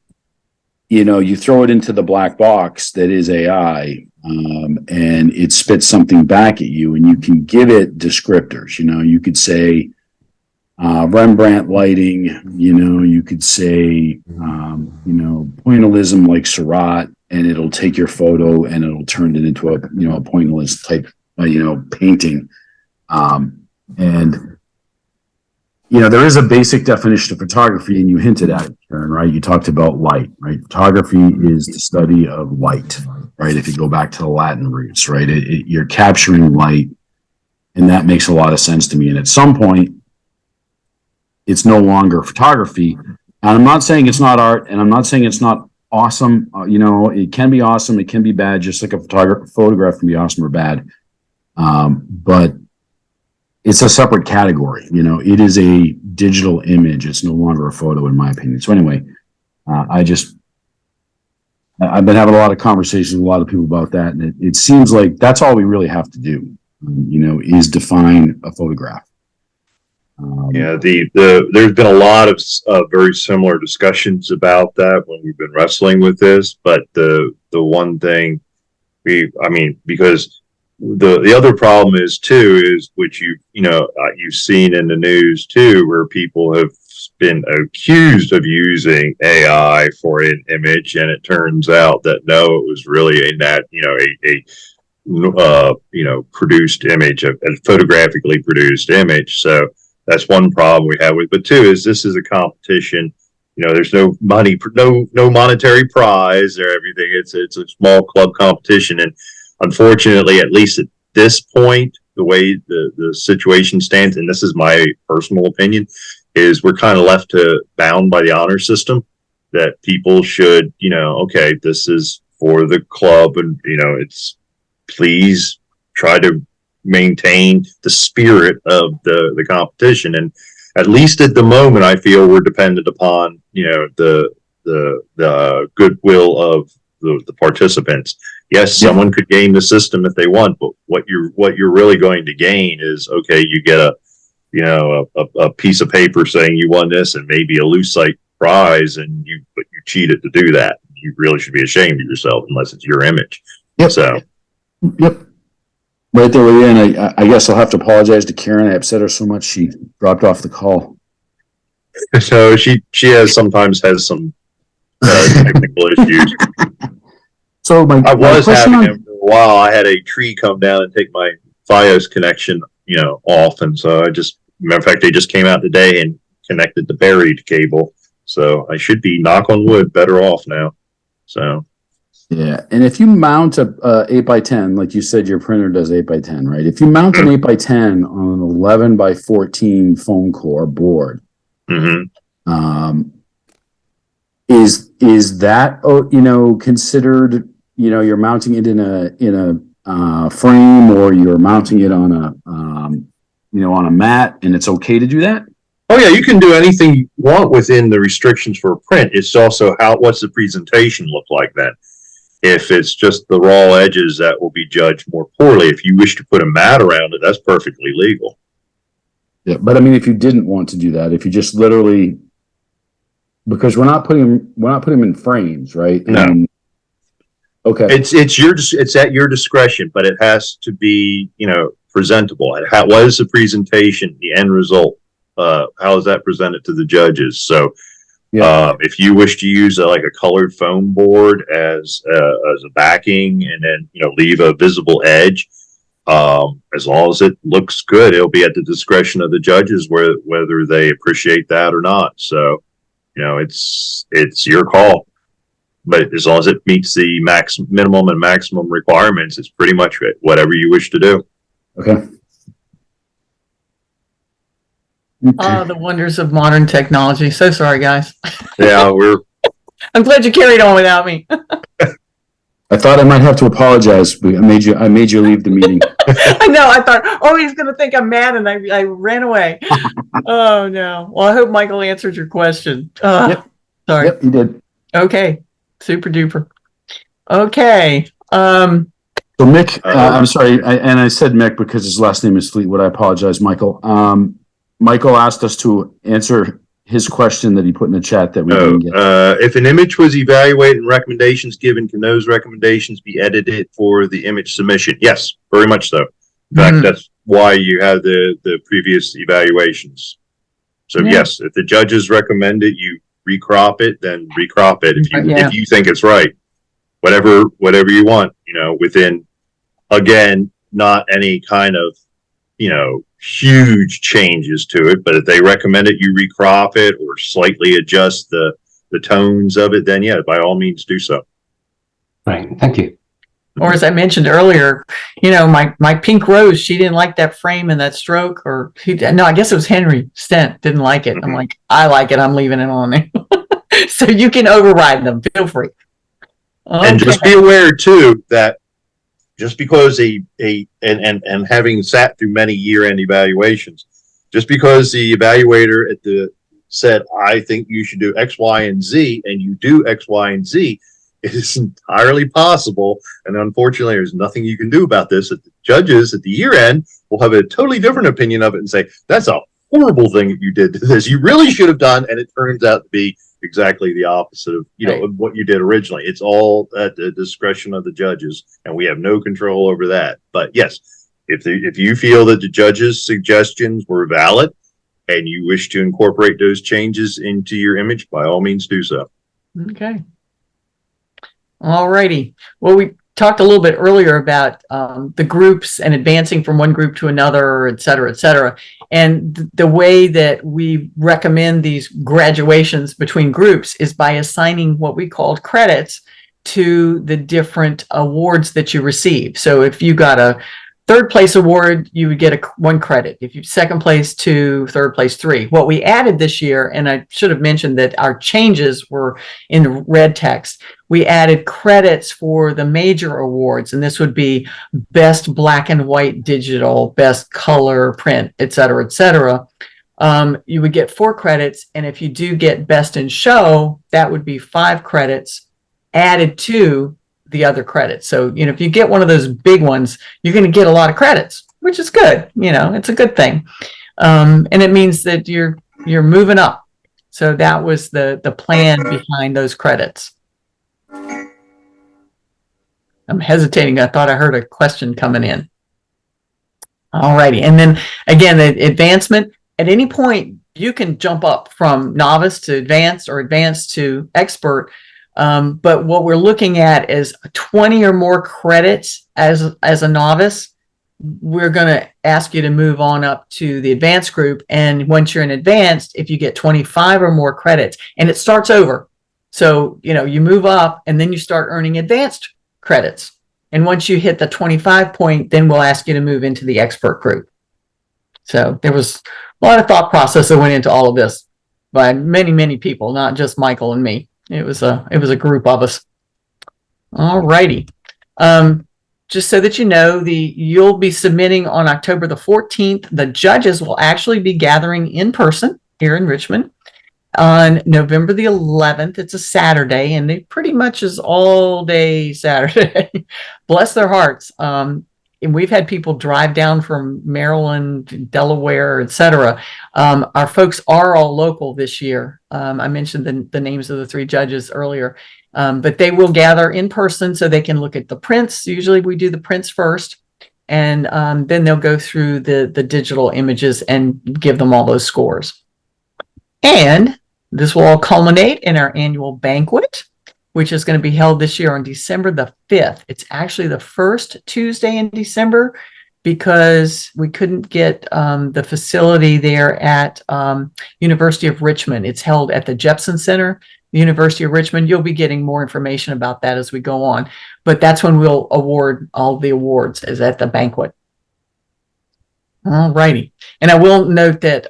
you throw it into the black box that is AI, and it spits something back at you, and you can give it descriptors. You could say Rembrandt lighting, you could say, pointillism like Seurat, and it'll take your photo and it'll turn it into a pointillist type, painting. There is a basic definition of photography, and you hinted at it, Karen, right? You talked about light, right? Photography is the study of light, right? If you go back to the Latin roots, right? You're capturing light, and that makes a lot of sense to me. And at some point, it's no longer photography. And I'm not saying it's not art, and I'm not saying it's not awesome. It can be awesome, it can be bad, just like a photograph can be awesome or bad. But it's a separate category. It is a digital image. It's no longer a photo, in my opinion. So anyway, I've been having a lot of conversations with a lot of people about that, and it seems like that's all we really have to do, is define a photograph. There's been a lot of very similar discussions about that when we've been wrestling with this, but the one thing because the other problem is which you've seen in the news too, where people have been accused of using AI for an image, and it turns out that no, it was really a produced image, a photographically produced image. So that's one problem we have with. But two is this is a competition. There's no money, no monetary prize or everything. It's a small club competition, and unfortunately, at least at this point, the way the situation stands, and this is my personal opinion, is we're kind of left bound by the honor system, that people should, okay, this is for the club, and please try to maintain the spirit of the competition. And at least at the moment, I feel we're dependent upon, the goodwill of the participants. Yes, someone could game the system if they want, but what you're really going to gain is, okay, you get a piece of paper saying you won this and maybe a lucite prize, but you cheated to do that. You really should be ashamed of yourself unless it's your image. Yep. So, yep. Right there, Leanne. I guess I'll have to apologize to Karen. I upset her so much she dropped off the call. so she sometimes has some technical issues. So I was having them for a while. I had a tree come down and take my FiOS connection, off, and so matter of fact, they just came out today and connected the buried cable. So I should be, knock on wood, better off now. So. Yeah, and if you mount a 8x10, like you said, your printer does 8x10, right? If you mount an 8x10 on an 11x14 foam core board, is that considered? You're mounting it in a frame, or you're mounting it on a mat, and it's okay to do that. Oh yeah, you can do anything you want within the restrictions for a print. It's also what's the presentation look like then. If it's just the raw edges, that will be judged more poorly. If you wish to put a mat around it, that's perfectly legal. Yeah, but I mean, if you didn't want to do that, if you just literally, because we're not putting them in frames, right? No. Okay. It's at your discretion, but it has to be presentable. What is the presentation, the end result? How is that presented to the judges? So. Yeah. If you wish to use a colored foam board as a backing, and then leave a visible edge, as long as it looks good, it'll be at the discretion of the judges whether they appreciate that or not. So, it's your call. But as long as it meets the minimum and maximum requirements, it's pretty much whatever you wish to do. Okay. The wonders of modern technology. So sorry, guys. Yeah, I'm glad you carried on without me. I thought I might have to apologize. I made you leave the meeting. I know. I thought, he's going to think I'm mad, and I ran away. Oh no. Well, I hope Michael answered your question. Yep. Sorry. Yep, he did. Okay. Super duper. Okay. So Mick, I'm sorry, and I said Mick because his last name is Fleetwood. I apologize, Michael. Michael asked us to answer his question that he put in the chat that we didn't get. If an image was evaluated and recommendations given, can those recommendations be edited for the image submission? Yes, very much so. In fact, that's why you have the previous evaluations. So yes, if the judges recommend it, you recrop it, then recrop it if you think it's right. Whatever you want, within, again, not any kind of huge changes to it, but if they recommend it, you recrop it or slightly adjust the tones of it, then yeah, by all means do so. Right. Thank you. Or as I mentioned earlier, my pink rose, she didn't like that frame and that stroke, I guess it was Henry Stent didn't like it. I'm like, I like it. I'm leaving it on there. So you can override them. Feel free. Okay. And just be aware too that just because and having sat through many year-end evaluations, just because the evaluator said, I think you should do X, Y, and Z, and you do X, Y, and Z, it is entirely possible. And unfortunately, there's nothing you can do about this. That the judges at the year end will have a totally different opinion of it and say, that's a horrible thing that you did to this. You really should have done. And it turns out to be exactly the opposite of of what you did originally. It's all at the discretion of the judges, and we have no control over that. But yes, if you feel that the judges' suggestions were valid and you wish to incorporate those changes into your image, by all means do so. Okay. All righty. Well, we talked a little bit earlier about the groups and advancing from one group to another, et cetera, et cetera. And the way that we recommend these graduations between groups is by assigning what we called credits to the different awards that you receive. So if you got third place award, you would get 1 credit. If you second place, 2, third place, 3. What we added this year, and I should have mentioned that our changes were in red text. We added credits for the major awards, and this would be best black and white digital, best color print, et cetera, et cetera. You would get 4 credits, and if you do get best in show, that would be 5 credits added to the other credits. So, if you get one of those big ones, you're going to get a lot of credits, which is good. It's a good thing. And it means that you're moving up. So that was the plan behind those credits. I'm hesitating. I thought I heard a question coming in. All righty. And then again, the advancement, at any point, you can jump up from novice to advanced or advanced to expert. But what we're looking at is 20 or more credits as a novice. We're going to ask you to move on up to the advanced group. And once you're in advanced, if you get 25 or more credits, and it starts over. So, you move up and then you start earning advanced credits. And once you hit the 25 point, then we'll ask you to move into the expert group. So there was a lot of thought process that went into all of this by many, many people, not just Michael and me. It was a group of us. All righty. Just so that you know, you'll be submitting on October the 14th. The judges will actually be gathering in person here in Richmond on November the 11th. It's a Saturday, and it pretty much is all day Saturday. Bless their hearts. And we've had people drive down from Maryland, Delaware, etc. Our folks are all local this year. I mentioned the names of the 3 judges earlier, but they will gather in person so they can look at the prints. Usually we do the prints first, and then they'll go through the digital images and give them all those scores. And this will all culminate in our annual banquet, which is going to be held this year on December the 5th. It's actually the first Tuesday in December because we couldn't get the facility there at University of Richmond. It's held at the Jepson Center, the University of Richmond. You'll be getting more information about that as we go on, but that's when we'll award all the awards, is at the banquet. All righty. And I will note that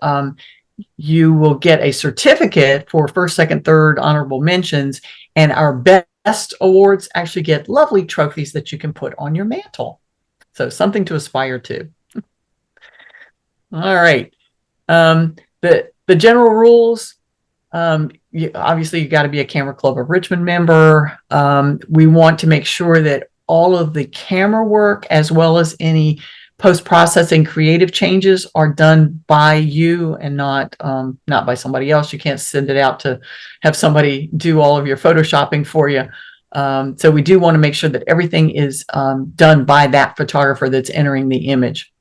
you will get a certificate for first, second, third honorable mentions, and our best awards actually get lovely trophies that you can put on your mantle. So something to aspire to. All right. The general rules, obviously you got to be a Camera Club of Richmond member. We want to make sure that all of the camera work, as well as any post-processing creative changes, are done by you and not by somebody else. You can't send it out to have somebody do all of your photoshopping for you. So we do want to make sure that everything is done by that photographer that's entering the image.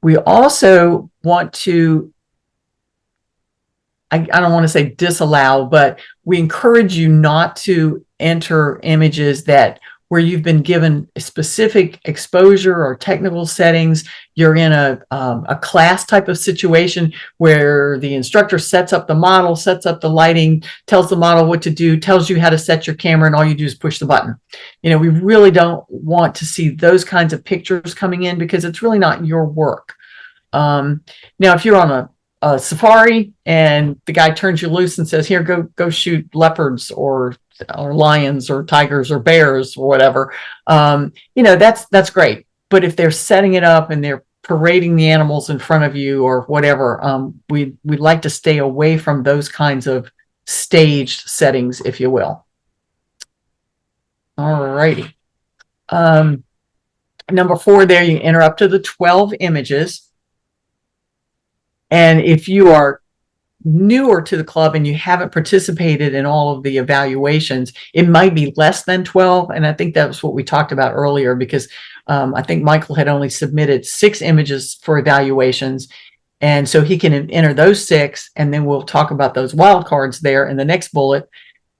We also want to, I don't want to say disallow, but we encourage you not to enter images where you've been given a specific exposure or technical settings. You're in a class type of situation where the instructor sets up the model, sets up the lighting, tells the model what to do, tells you how to set your camera, and all you do is push the button. We really don't want to see those kinds of pictures coming in because it's really not your work. Now, if you're on a safari and the guy turns you loose and says, here, go shoot leopards or lions or tigers or bears or whatever, that's great. But if they're setting it up and they're parading the animals in front of you or whatever, we'd like to stay away from those kinds of staged settings, if you will. All righty. Number 4 there, you enter up to the 12 images. And if you are newer to the club and you haven't participated in all of the evaluations, it might be less than 12. And I think that was what we talked about earlier, because I think Michael had only submitted 6 images for evaluations. And so he can enter those 6, and then we'll talk about those wildcards there in the next bullet.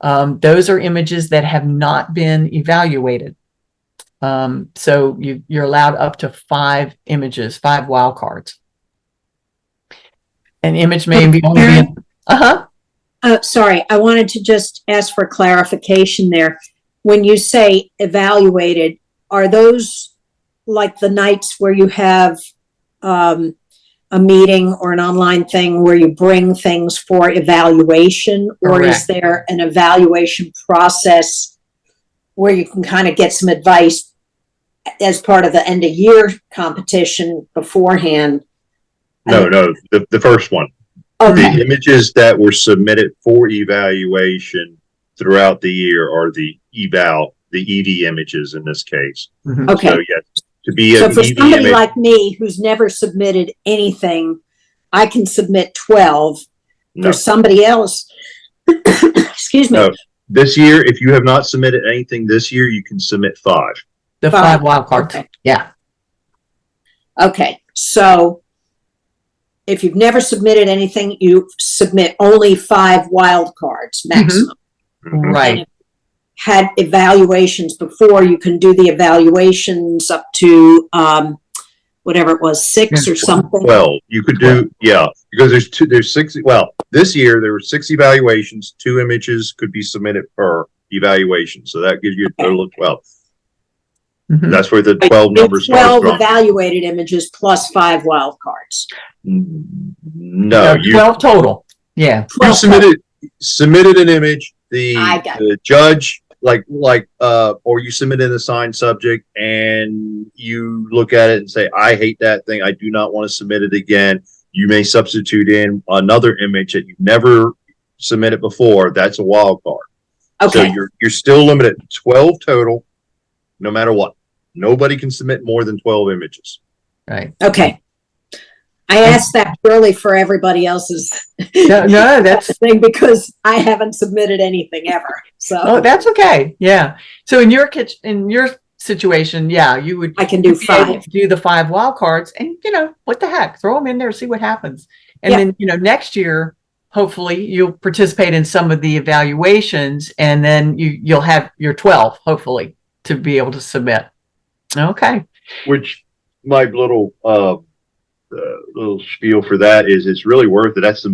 Those are images that have not been evaluated. So you're allowed up to 5 images, 5 wildcards. An image may be only sorry, I wanted to just ask for clarification there. When you say evaluated, are those like the nights where you have a meeting or an online thing where you bring things for evaluation, or is Correct. there an evaluation process where you can kind of get some advice as part of the end of year competition beforehand? No, the first one. Okay. The images that were submitted for evaluation throughout the year are the EV images in this case. Mhm. Okay. So yes, to be So an for EV somebody image, like me who's never submitted anything, I can submit 12. no, For somebody else, excuse me, no. This year, if you have not submitted anything this year, you can submit 5. The 5 wild cards. Okay. Yeah. Okay, so if you've never submitted anything, you submit only 5 wild cards maximum. Mhm. Right. And if you had evaluations before, you can do the evaluations up to whatever it was, 6 or something. 12. You could do, yeah, because there's 6. Well, this year there were 6 evaluations. 2 images could be submitted per evaluation. So that gives you a total of 12. Mhm. That's where the 12 numbers start 12 from. evaluated images plus 5 wild cards. No, you 12 total. Yeah. you 12 submitted an image. I got The judge or you submit an assigned subject and you look at it and say, I hate that thing. I do not want to submit it again. You may substitute in another image that you've never submitted before. That's a wild card. Okay. So you're still limited to 12 total, no matter what. Nobody can submit more than 12 images. Right. Okay. I asked that purely for everybody else's No, that's thing because I haven't submitted anything ever. So oh, that's okay. Yeah. So in your situation, yeah, you would I can do be able 5. to do the 5 wild cards, and what the heck, throw them in there, see what happens, and Yeah. then next year, hopefully, you'll participate in some of the evaluations, and then you'll have your 12, hopefully, to be able to submit. Okay. Which my little spiel for that is it's really worth it. That's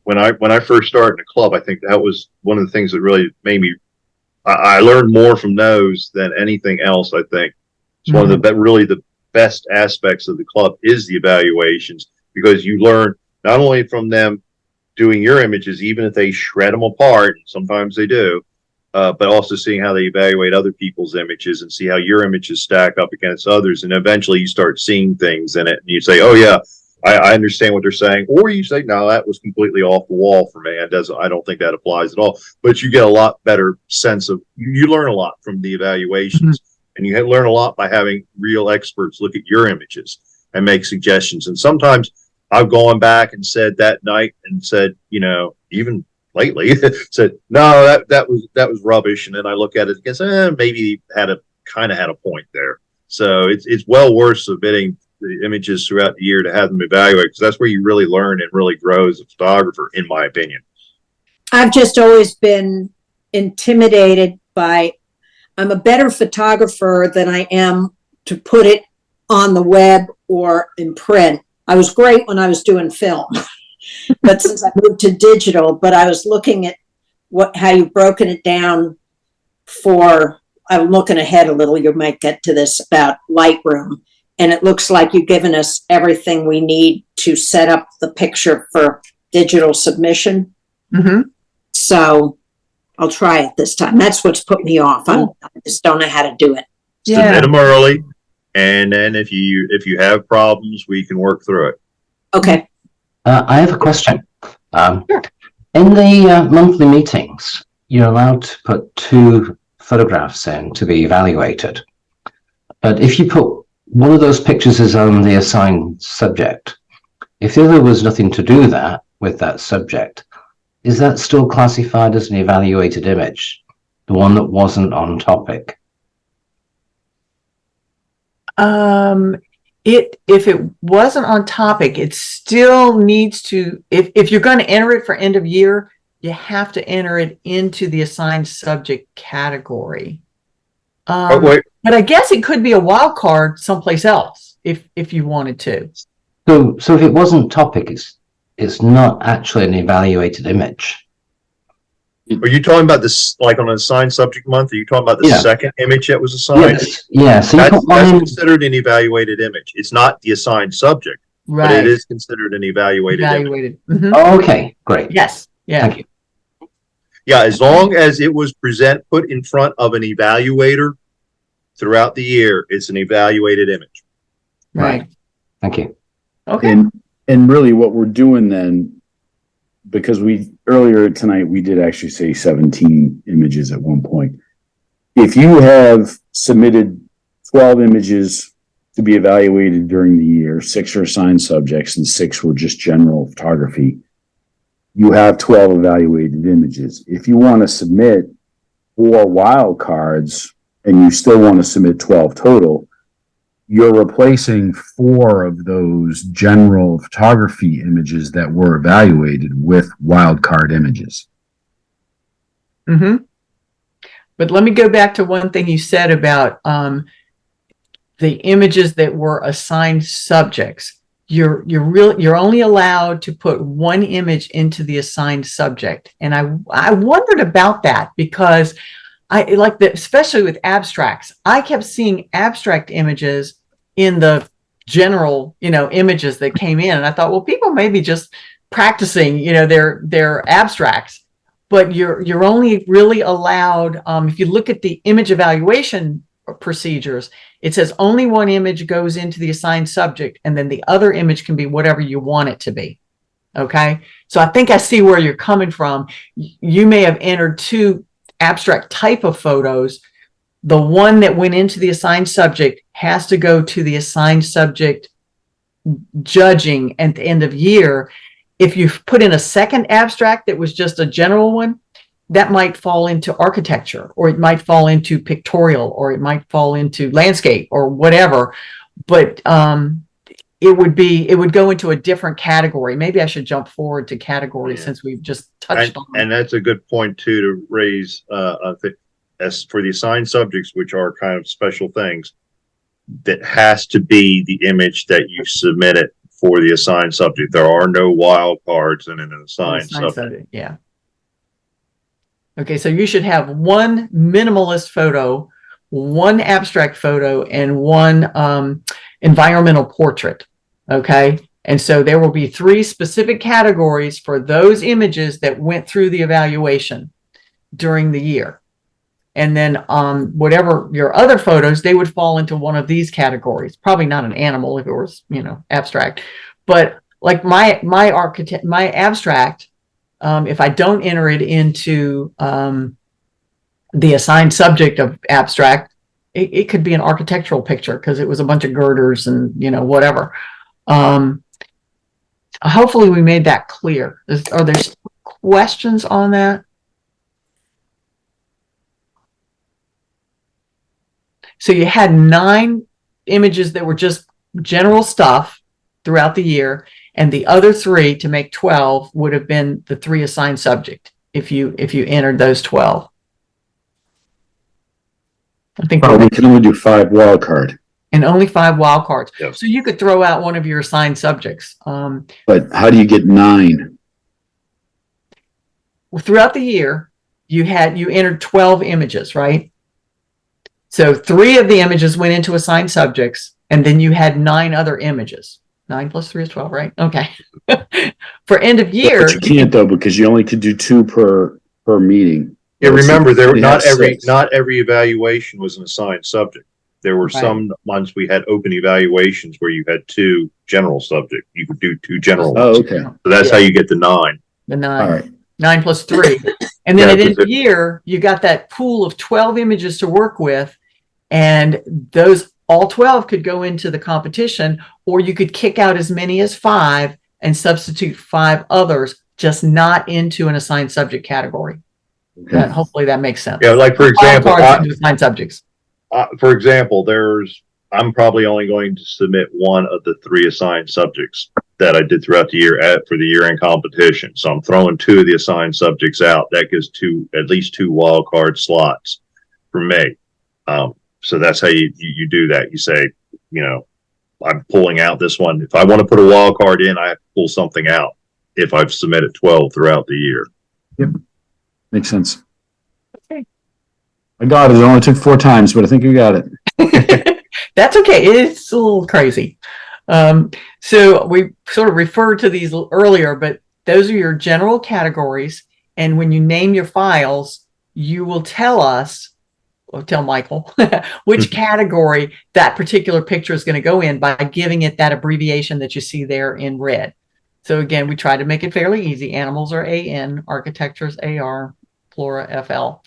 when I first started in the club, I think that was one of the things that really made me. I learned more from those than anything else. I think it's one of the really the best aspects of the club is the evaluations, because you learn not only from them doing your images, even if they shred them apart, and sometimes they do, but also seeing how they evaluate other people's images and see how your images stack up against others. And eventually you start seeing things in it and you say, oh yeah, I understand what they're saying. Or you say, no, that was completely off the wall for me. I don't think that applies at all. But you get a lot better sense of, you learn a lot from the evaluations, and you learn a lot by having real experts look at your images and make suggestions. And sometimes I've gone back and said that night and said, even lately said, no, that was rubbish. And then I look at it and say, maybe had a point there. So it's well worth submitting the images throughout the year to have them evaluate, because that's where you really learn and really grow as a photographer, in my opinion. I've just always been intimidated by, I'm a better photographer than I am to put it on the web or in print. I was great when I was doing film, but since I moved to digital, but I was looking at how you've broken it down I'm looking ahead a little, you might get to this about Lightroom, and it looks like you've given us everything we need to set up the picture for digital submission. Mm-hmm. So I'll try it this time. That's what's put me off. I just don't know how to do it. Submit them early, and then if you have problems, we can work through it. Okay. I have a question. Sure. In the monthly meetings, you're allowed to put 2 photographs in to be evaluated. But if you put one of those pictures is on the assigned subject, if the other was nothing to do with that subject, is that still classified as an evaluated image, the one that wasn't on topic? If it wasn't on topic, it still needs to, if you're going to enter it for end of year, you have to enter it into the assigned subject category. Wait. But I guess it could be a wild card someplace else if you wanted to. So if it wasn't topic, it's not actually an evaluated image. Are you talking about this, like on an assigned subject month? Are you talking about the second image that was assigned? Yes. Yeah. So you That's put one in. considered an evaluated image. It's not the assigned subject, but it is considered an evaluated image. Mhm. Oh, okay. Great. Yes. Yeah. Thank you. Yeah, as long as it was put in front of an evaluator throughout the year, it's an evaluated image. Right. Thank you. Okay. And really what we're doing then, because earlier tonight, we did actually say 17 images at one point. If you have submitted 12 images to be evaluated during the year, 6 are assigned subjects and 6 were just general photography, you have 12 evaluated images. If you want to submit 4 wild cards and you still want to submit 12 total, you're replacing 4 of those general photography images that were evaluated with wildcard images. Mm-hmm. But let me go back to one thing you said about the images that were assigned subjects. You're only allowed to put one image into the assigned subject, and I wondered about that because I like that, especially with abstracts. I kept seeing abstract images in the general, images that came in. And I thought, well, people may be just practicing, their abstracts, but you're only really allowed, if you look at the image evaluation procedures, it says only one image goes into the assigned subject, and then the other image can be whatever you want it to be. Okay. So I think I see where you're coming from. You may have entered 2 abstract type of photos. The one that went into the assigned subject has to go to the assigned subject judging at the end of year. If you put in a second abstract that was just a general one, that might fall into architecture, or it might fall into pictorial, or it might fall into landscape or whatever. But it would go into a different category. Maybe I should jump forward to categories since we've just touched on. And that's a good point too to raise. As for the assigned subjects, which are kind of special things, that has to be the image that you submitted for the assigned subject. There are no wild cards in an assigned subject. Yeah. Okay, so you should have one minimalist photo, one abstract photo, and one environmental portrait. Okay, and so there will be 3 specific categories for those images that went through the evaluation during the year. And then whatever your other photos, they would fall into one of these categories. Probably not an animal if it was, abstract. But like my abstract, if I don't enter it into the assigned subject of abstract, it could be an architectural picture because it was a bunch of girders and whatever. Hopefully we made that clear. Are there questions on that? So you had 9 images that were just general stuff throughout the year, and the other 3 to make 12 would have been the 3 assigned subject if you entered those 12. I think we can only do 5 wildcard. And only 5 wild cards. Yep. So you could throw out one of your assigned subjects. But how do you get 9? Well, throughout the year, you entered 12 images, right? So 3 of the images went into assigned subjects, and then you had 9 other images. 9 plus 3 is 12, right? Okay. For end of year. But you can't though, because you only could do 2 per meeting. Yeah, remember not every evaluation was an assigned subject. There were some months we had open evaluations where you had 2 general subjects. You could do 2 general ones. Oh, okay. So that's how you get the 9. The 9. All right. 9 plus 3. And then at end of year, you got that pool of 12 images to work with. And those all 12 could go into the competition, or you could kick out as many as 5 and substitute 5 others, just not into an assigned subject category. Okay. Hopefully that makes sense. Yeah, like for example, assigned subjects. For example, I'm probably only going to submit one of the 3 assigned subjects that I did throughout the year for the year-end competition. So I'm throwing 2 of the assigned subjects out. That gives at least 2 wild card slots for me. So that's how you do that. You say, I'm pulling out this one. If I want to put a wild card in, I have to pull something out if I've submitted 12 throughout the year. Yep. Makes sense. Okay. I got it. It only took 4 times, but I think you got it. That's okay. It's a little crazy. So we sort of referred to these earlier, but those are your general categories. And when you name your files, you will tell us, or tell Michael, which category that particular picture is going to go in by giving it that abbreviation that you see there in red. So again, we try to make it fairly easy. Animals are AN, architecture is AR, flora FL.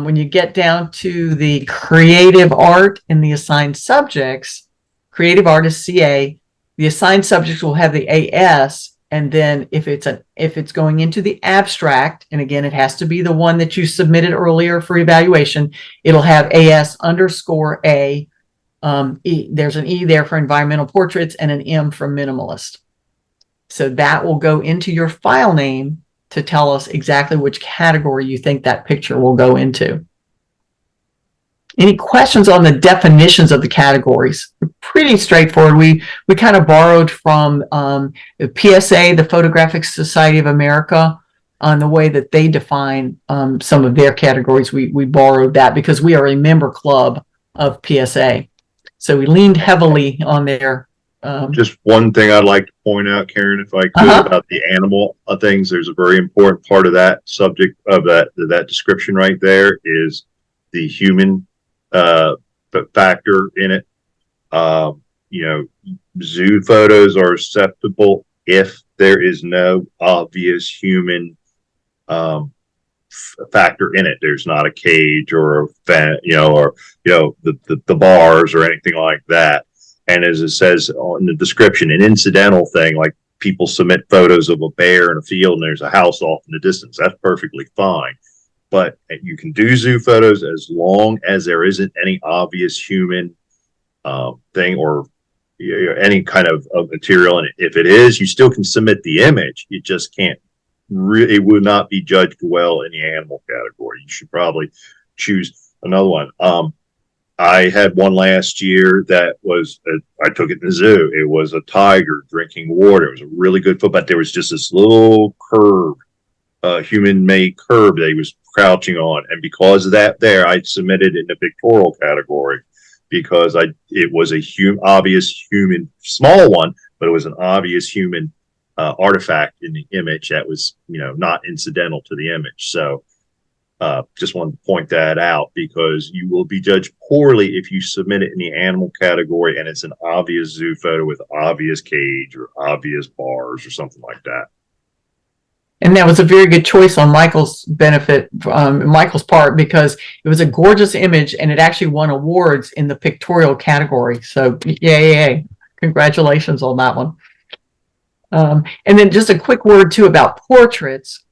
When you get down to the creative art and the assigned subjects, creative art is CA. The assigned subjects will have the AS, and then if it's going into the abstract, and again, it has to be the one that you submitted earlier for evaluation, it'll have AS_A. There's an E there for environmental portraits and an M for minimalist. So that will go into your file name to tell us exactly which category you think that picture will go into. Any questions on the definitions of the categories? Pretty straightforward. We kind of borrowed from the PSA, the Photographic Society of America, on the way that they define some of their categories. We borrowed that because we are a member club of PSA. So we leaned heavily on their Just one thing I'd like to point out, Karen, if I could, about the animal things. There's a very important part of that subject of that description right there is the human factor in it. Zoo photos are acceptable if there is no obvious human factor in it. There's not a cage or the bars or anything like that. And as it says in the description, an incidental thing, like people submit photos of a bear in a field and there's a house off in the distance, that's perfectly fine. But you can do zoo photos as long as there isn't any obvious human thing or any kind of material. And if it is, you still can submit the image. You just can't really, it would not be judged well in the animal category. You should probably choose another one. I had one last year that was, I took it in the zoo. It was a tiger drinking water. It was a really good photo, but there was just this little curve, human-made curve that he was crouching on. And because of that I submitted it in the pictorial category because it was a obvious human, small one, but it was an obvious human artifact in the image that was, not incidental to the image. So just wanted to point that out because you will be judged poorly if you submit it in the animal category and it's an obvious zoo photo with obvious cage or obvious bars or something like that. And that was a very good choice on Michael's Michael's part, because it was a gorgeous image and it actually won awards in the pictorial category. So yay. Congratulations on that one. And then just a quick word too about portraits.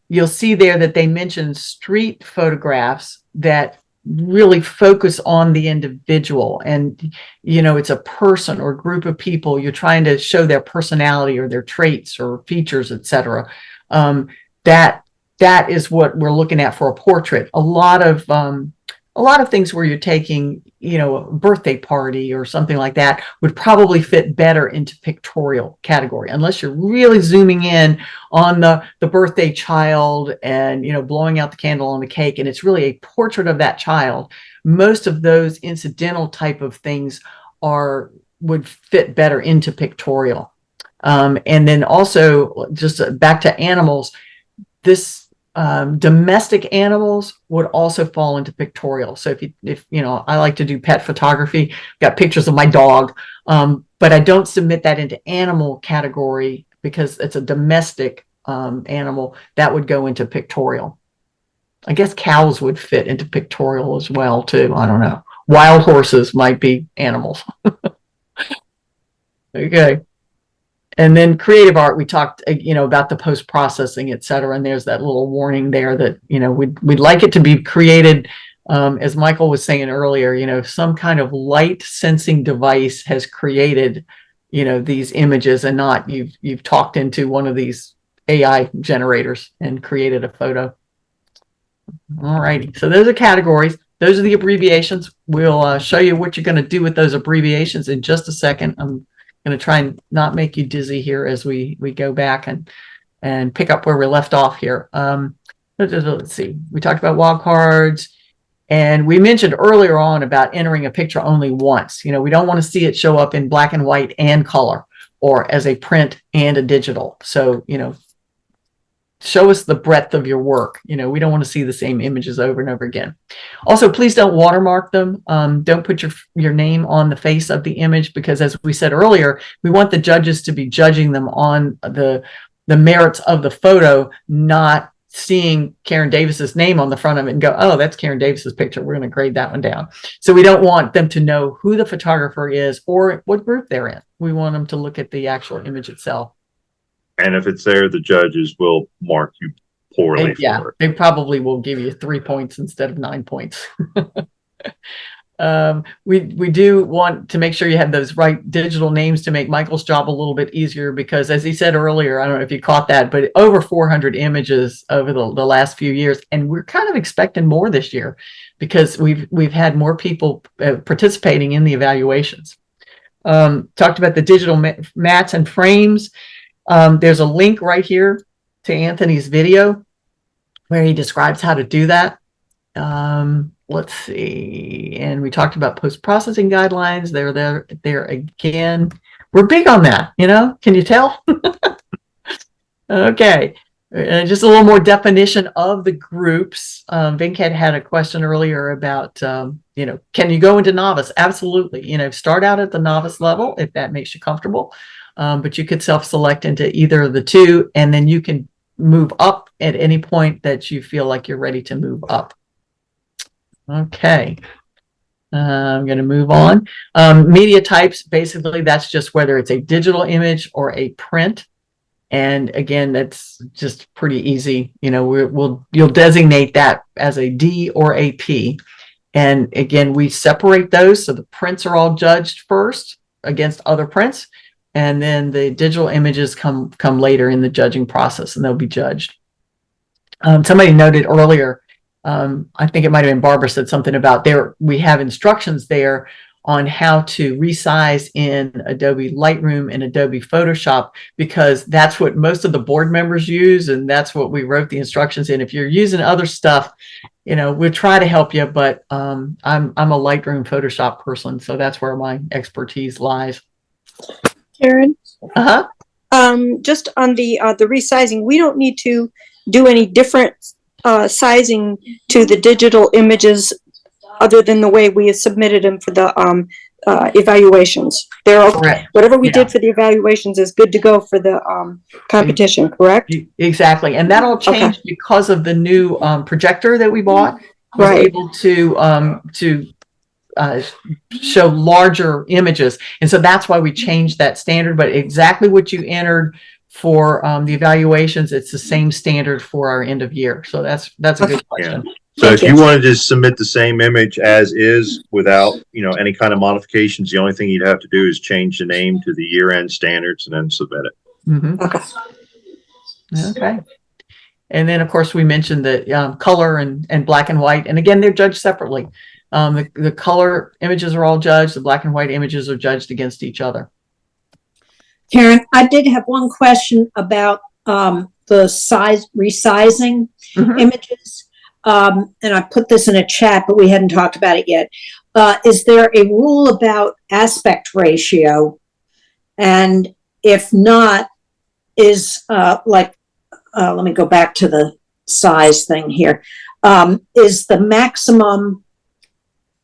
You'll see there that they mentioned street photographs that really focus on the individual, and it's a person or group of people. You're trying to show their personality or their traits or features, etc. That is what we're looking at for a portrait. A lot of things where you're taking a birthday party or something like that would probably fit better into pictorial category, unless you're really zooming in on the birthday child and blowing out the candle on the cake and it's really a portrait of that child. Most of those incidental type of things would fit better into pictorial. And then also just back to animals, this domestic animals would also fall into pictorial. So if I like to do pet photography, got pictures of my dog, but I don't submit that into animal category because it's a domestic animal. That would go into pictorial. I guess cows would fit into pictorial as well too. I don't know. Wild horses might be animals. Okay. And then creative art, we talked, about the post-processing, et cetera. And there's that little warning there that, we'd like it to be created, as Michael was saying earlier, some kind of light sensing device has created, these images, and not you've talked into one of these AI generators and created a photo. All righty. So those are categories. Those are the abbreviations. We'll show you what you're going to do with those abbreviations in just a second. I'm going to try and not make you dizzy here as we go back and pick up where we left off here. Let's see. We talked about wild cards. And we mentioned earlier on about entering a picture only once. We don't want to see it show up in black and white and color, or as a print and a digital. So, show us the breadth of your work. We don't want to see the same images over and over again. Also, please don't watermark them. Don't put your name on the face of the image, because as we said earlier, we want the judges to be judging them on the merits of the photo, not seeing Karen Davis's name on the front of it and go, oh, that's Karen Davis's picture. We're going to grade that one down. So we don't want them to know who the photographer is or what group they're in. We want them to look at the actual image itself. And if it's there, the judges will mark you poorly for it. They probably will give you 3 points instead of 9 points. We do want to make sure you have those right digital names to make Michael's job a little bit easier, because as he said earlier, I don't know if you caught that, but over 400 images over the last few years, and we're kind of expecting more this year because we've had more people participating in the evaluations. Talked about the digital mats and frames. There's a link right here to Anthony's video where he describes how to do that. Let's see. And we talked about post-processing guidelines. They're there again. We're big on that, Can you tell? Okay. Just a little more definition of the groups. Venkat had a question earlier about, can you go into novice? Absolutely. Start out at the novice level if that makes you comfortable. But you could self-select into either of the two, and then you can move up at any point that you feel like you're ready to move up. Okay. I'm going to move on. Media types, basically, that's just whether it's a digital image or a print. And again, that's just pretty easy. You'll designate that as a D or a P. And again, we separate those. So the prints are all judged first against other prints. And then the digital images come later in the judging process, and they'll be judged. Somebody noted earlier, I think it might have been Barbara, said something about we have instructions there on how to resize in Adobe Lightroom and Adobe Photoshop, because that's what most of the board members use, and that's what we wrote the instructions in. If you're using other stuff, we'll try to help you, but I'm a Lightroom Photoshop person, so that's where my expertise lies. Karen? Uh-huh. Just on the resizing, we don't need to do any different sizing to the digital images other than the way we submitted them for the evaluations. They're okay. Correct. Whatever we did for the evaluations is good to go for the competition, correct? Exactly. And that'll change because of the new projector that we bought. Was able to show larger images. And so that's why we changed that standard. But exactly what you entered for the evaluations, it's the same standard for our end of year. So that's a good question. Yeah. So if you wanted to submit the same image as is without, any kind of modifications, the only thing you'd have to do is change the name to the year-end standards and then submit it. Mm-hmm. Okay. And then, of course, we mentioned the color and black and white. And again, they're judged separately. The color images are all judged. The black and white images are judged against each other. Karen, I did have one question about the resizing images. And I put this in a chat, but we hadn't talked about it yet. Is there a rule about aspect ratio? And if not, is let me go back to the size thing here. Is the maximum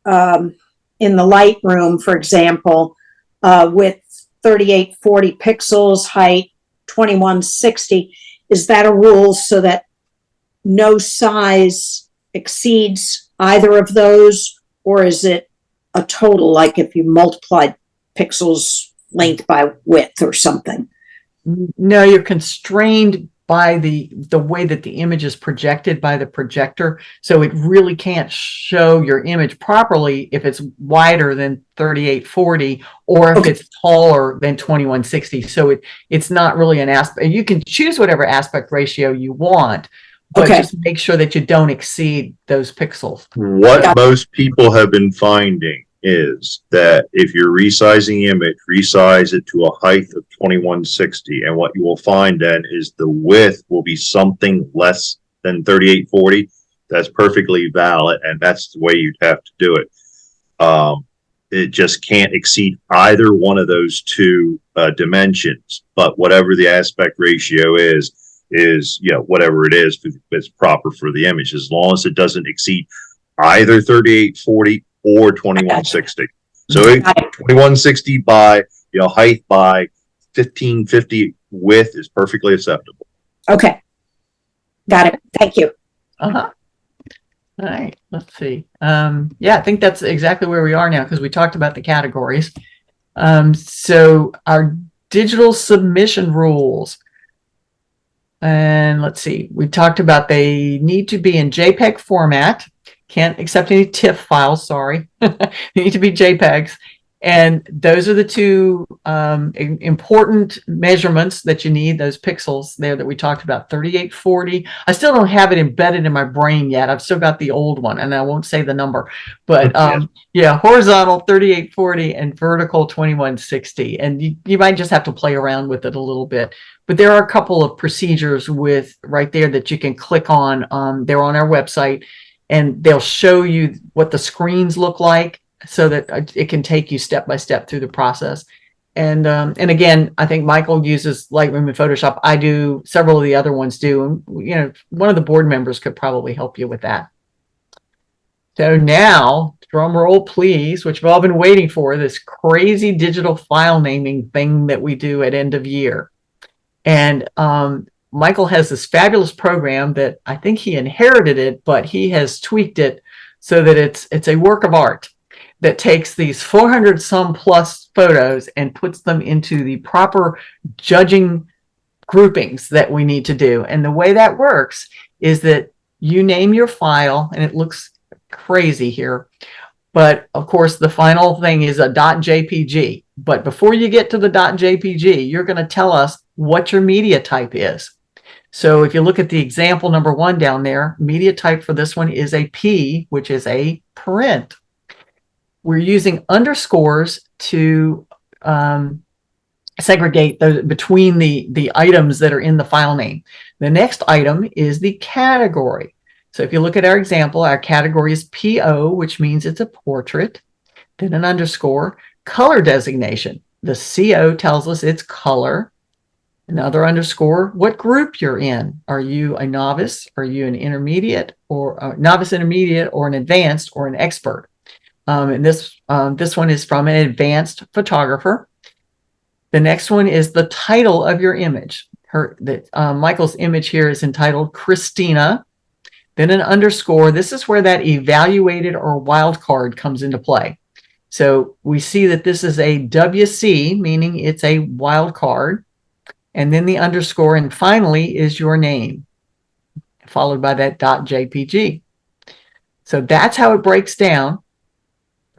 in the Lightroom, for example, with 3840 pixels, height 2160, is that a rule so that no size exceeds either of those, or is it a total, like if you multiplied pixels length by width or something? No, you're constrained by the way that the image is projected by the projector. So it really can't show your image properly if it's wider than 3840 or if it's taller than 2160. So it's not really an aspect. You can choose whatever aspect ratio you want, but just make sure that you don't exceed those pixels. What most people have been finding is that if you're resizing image, resize it to a height of 2160, and what you will find then is the width will be something less than 3840, that's perfectly valid, and that's the way you'd have to do it. It just can't exceed either one of those two dimensions. But whatever the aspect ratio is whatever it is, it's proper for the image, as long as it doesn't exceed either 3840 or 2160. So 2160 by height by 1550 width is perfectly acceptable. Okay. Got it. Thank you. Uh-huh. All right, let's see. Yeah, I think that's exactly where we are now, because we talked about the categories. So our digital submission rules. And let's see, we talked about they need to be in JPEG format. Can't accept any TIFF files, sorry. They need to be JPEGs. And those are the two important measurements that you need, those pixels there that we talked about, 3840. I still don't have it embedded in my brain yet. I've still got the old one, and I won't say the number. But yeah, horizontal 3840 and vertical 2160. And you might just have to play around with it a little bit. But there are a couple of procedures with right there that you can click on. They're on our website, and they'll show you what the screens look like, so that it can take you step by step through the process. And again, I think Michael uses Lightroom and Photoshop. I do. Several of the other ones do. And, one of the board members could probably help you with that. So now, drum roll, please, which we've all been waiting for, this crazy digital file naming thing that we do at end of year. And Michael has this fabulous program that I think he inherited it, but he has tweaked it so that it's a work of art that takes these 400 some plus photos and puts them into the proper judging groupings that we need to do. And the way that works is that you name your file, and it looks crazy here, but of course the final thing is a .jpg. But before you get to the .jpg, you're going to tell us what your media type is. So if you look at the example number 1 down there, media type for this one is a P, which is a print. We're using underscores to segregate between the items that are in the file name. The next item is the category. So if you look at our example, our category is PO, which means it's a portrait, then an underscore. Color designation. The CO tells us it's color. Another underscore, what group you're in. Are you a novice? Are you an intermediate, or a novice, intermediate, or an advanced, or an expert? And this one is from an advanced photographer. The next one is the title of your image. Michael's image here is entitled Christina. Then an underscore. This is where that evaluated or wildcard comes into play. So we see that this is a WC, meaning it's a wildcard. And then the underscore. And finally is your name, followed by that .jpg. So that's how it breaks down.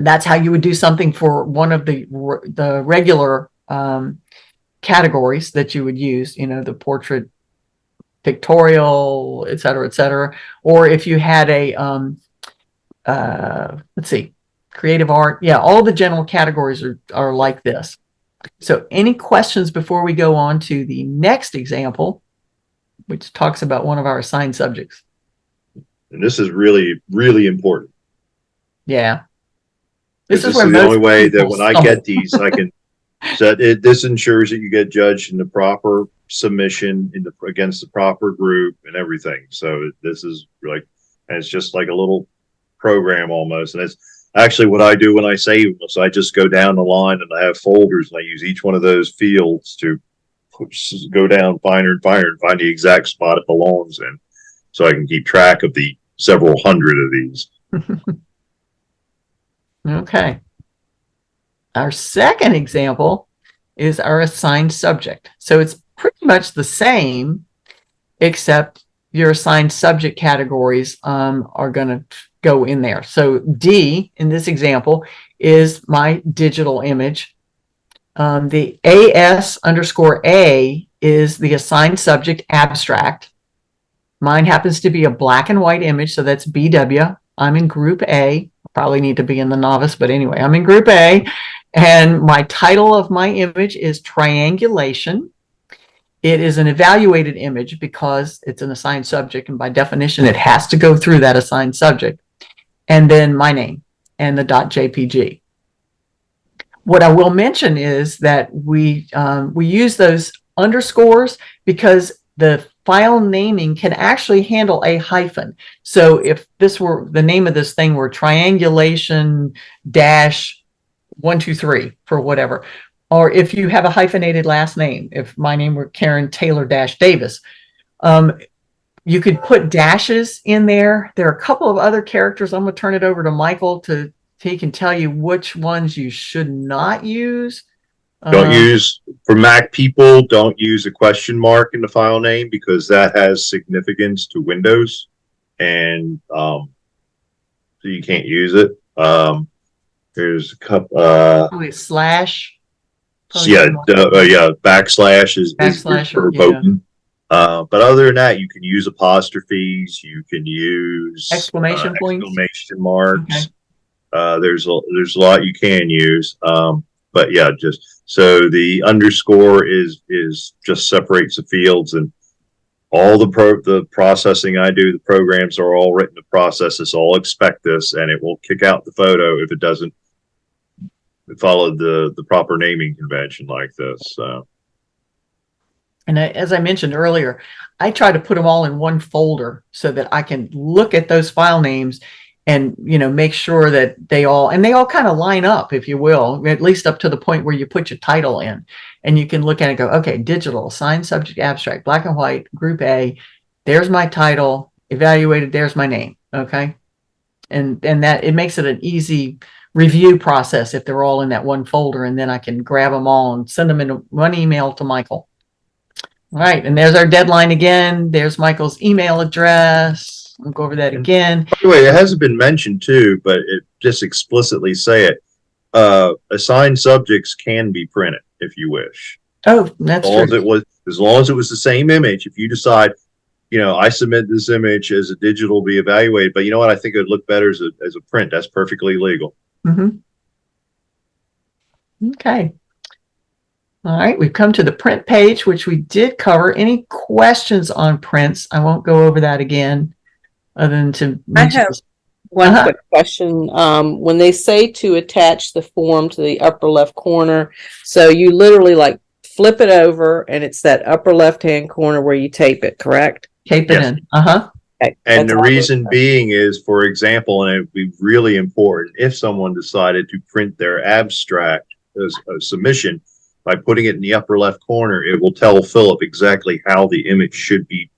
That's how you would do something for one of the regular categories that you would use, the portrait, pictorial, et cetera, or if you had a, let's see, creative art. Yeah, all the general categories are like this. So any questions before we go on to the next example, which talks about one of our assigned subjects? And this is really, really important. Yeah. This is the only way that when I get these, I can. So this ensures that you get judged in the proper submission against the proper group and everything. So this is and it's just like a little program almost. And it's actually what I do when I save them. So I just go down the line and I have folders, and I use each one of those fields to go down finer and finer and find the exact spot it belongs in, so I can keep track of the several hundred of these. Okay. Our second example is our assigned subject. So it's pretty much the same, except your assigned subject categories are going to go in there. So D in this example is my digital image. The AS_A is the assigned subject abstract. Mine happens to be a black and white image, so that's BW. I'm in group A. Probably need to be in the novice, but anyway, I'm in group A. And my title of my image is Triangulation. It is an evaluated image because it's an assigned subject, and by definition, it has to go through that assigned subject. And then my name and the .jpg. What I will mention is that we use those underscores because the file naming can actually handle a hyphen. So if this were the name of this thing were triangulation dash 123 for whatever, or if you have a hyphenated last name, if my name were Karen Taylor dash Davis, you could put dashes in there. There are a couple of other characters. I'm going to turn it over to Michael to he can tell you which ones you should not use. Don't use, for Mac people, don't use a question mark in the file name because that has significance to Windows, and so you can't use it. There's a couple. Probably slash. Yeah, backslash is verboten. Yeah. But other than that, you can use apostrophes. You can use Exclamation points. Exclamation marks. Okay. There's a lot you can use. But yeah, just so the underscore is just separates the fields, and all the processing I do, the programs are all written to process this, all expect this, and it will kick out the photo if it doesn't follow the proper naming convention like this. So. And as I mentioned earlier, I try to put them all in one folder so that I can look at those file names and, make sure that they all kind of line up, if you will, at least up to the point where you put your title in, and you can look at it and go, okay, digital, assigned subject, abstract, black and white, group A, there's my title, evaluated, there's my name. Okay. And that it makes it an easy review process if they're all in that one folder, and then I can grab them all and send them in one email to Michael. All right, and there's our deadline again. There's Michael's email address. I'll go over that again. By the way, it hasn't been mentioned too, but it just explicitly say it. Assigned subjects can be printed if you wish. Oh, that's true. As long as it was the same image. If you decide, I submit this image as a digital be evaluated, but you know what? I think it would look better as a print. That's perfectly legal. Mm-hmm. Okay. All right, we've come to the print page, which we did cover. Any questions on prints? I won't go over that again, other than to mention. I have one quick question. When they say to attach the form to the upper left corner, so you literally flip it over, and it's that upper left-hand corner where you tape it, correct? Tape it in. Okay. And the reason being is, for example, and it would be really important if someone decided to print their abstract as a submission, by putting it in the upper left corner, it will tell Philip exactly how the image should be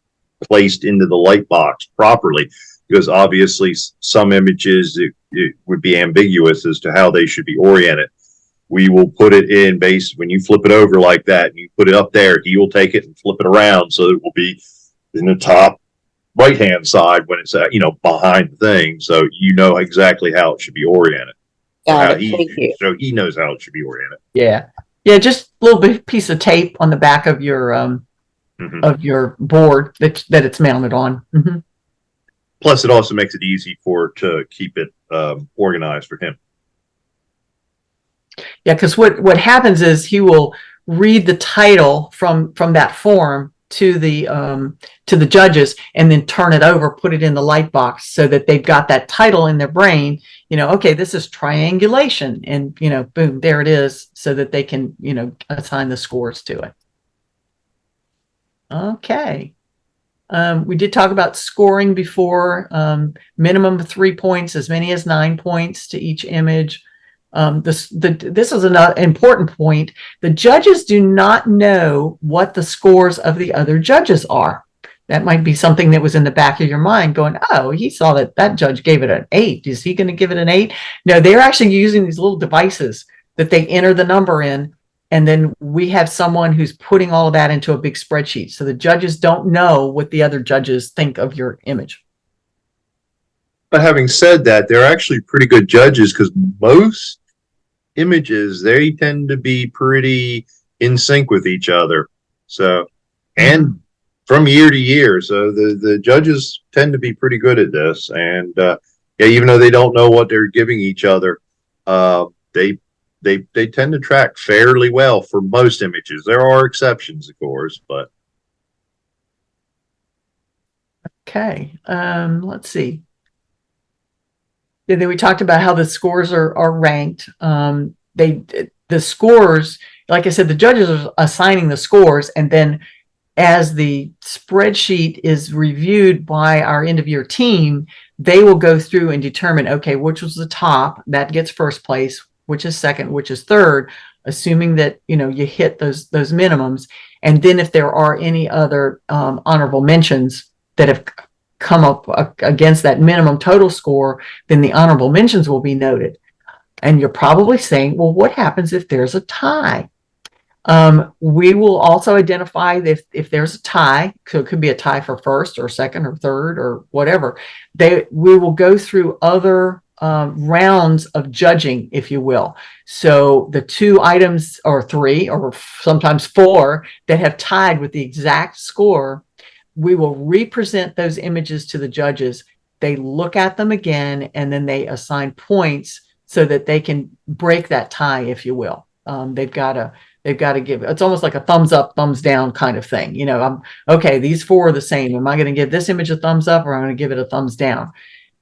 placed into the light box properly, because obviously some images, it would be ambiguous as to how they should be oriented. We will put it in when you flip it over like that and you put it up there, he will take it and flip it around so it will be in the top right hand side when it's behind the thing, so you know exactly how it should be oriented. Thank you. So he knows how it should be oriented. Yeah, just a little piece of tape on the back of your board that it's mounted on. Mm-hmm. Plus, it also makes it easy to keep it organized for him. Yeah, because what happens is he will read the title from that form to the judges, and then turn it over, put it in the light box so that they've got that title in their brain. Okay, this is triangulation, and boom, there it is, so that they can assign the scores to it. Okay. We did talk about scoring before. Minimum of 3 points, as many as 9 points to each image. This is an important point. The judges do not know what the scores of the other judges are. That might be something that was in the back of your mind going, oh, he saw that judge gave it an 8. Is he going to give it an 8? No, they're actually using these little devices that they enter the number in, and then we have someone who's putting all of that into a big spreadsheet. So the judges don't know what the other judges think of your image. But having said that, they're actually pretty good judges, because most images, they tend to be pretty in sync with each other. So, and from year to year, so the judges tend to be pretty good at this. And even though they don't know what they're giving each other, they they tend to track fairly well for most images. There are exceptions, of course, but. Okay. Let's see. And then we talked about how the scores are ranked. The scores, like I said, the judges are assigning the scores, and then as the spreadsheet is reviewed by our end of year team, they will go through and determine, okay, which was the top, that gets first place, which is second, which is third, assuming that, you know, you hit those minimums. And then if there are any other honorable mentions that have come up against that minimum total score, then the honorable mentions will be noted. And you're probably saying, well, what happens if there's a tie? We will also identify if there's a tie, so it could be a tie for first or second or third or whatever. We will go through other rounds of judging, if you will. So the 2 items or 3 or sometimes 4 that have tied with the exact score, we will represent those images to the judges. They look at them again, and then they assign points so that they can break that tie, if you will. They've got to give, it's almost like a thumbs up, thumbs down kind of thing. You know, okay, these 4 are the same. Am I going to give this image a thumbs up, or am I going to give it a thumbs down?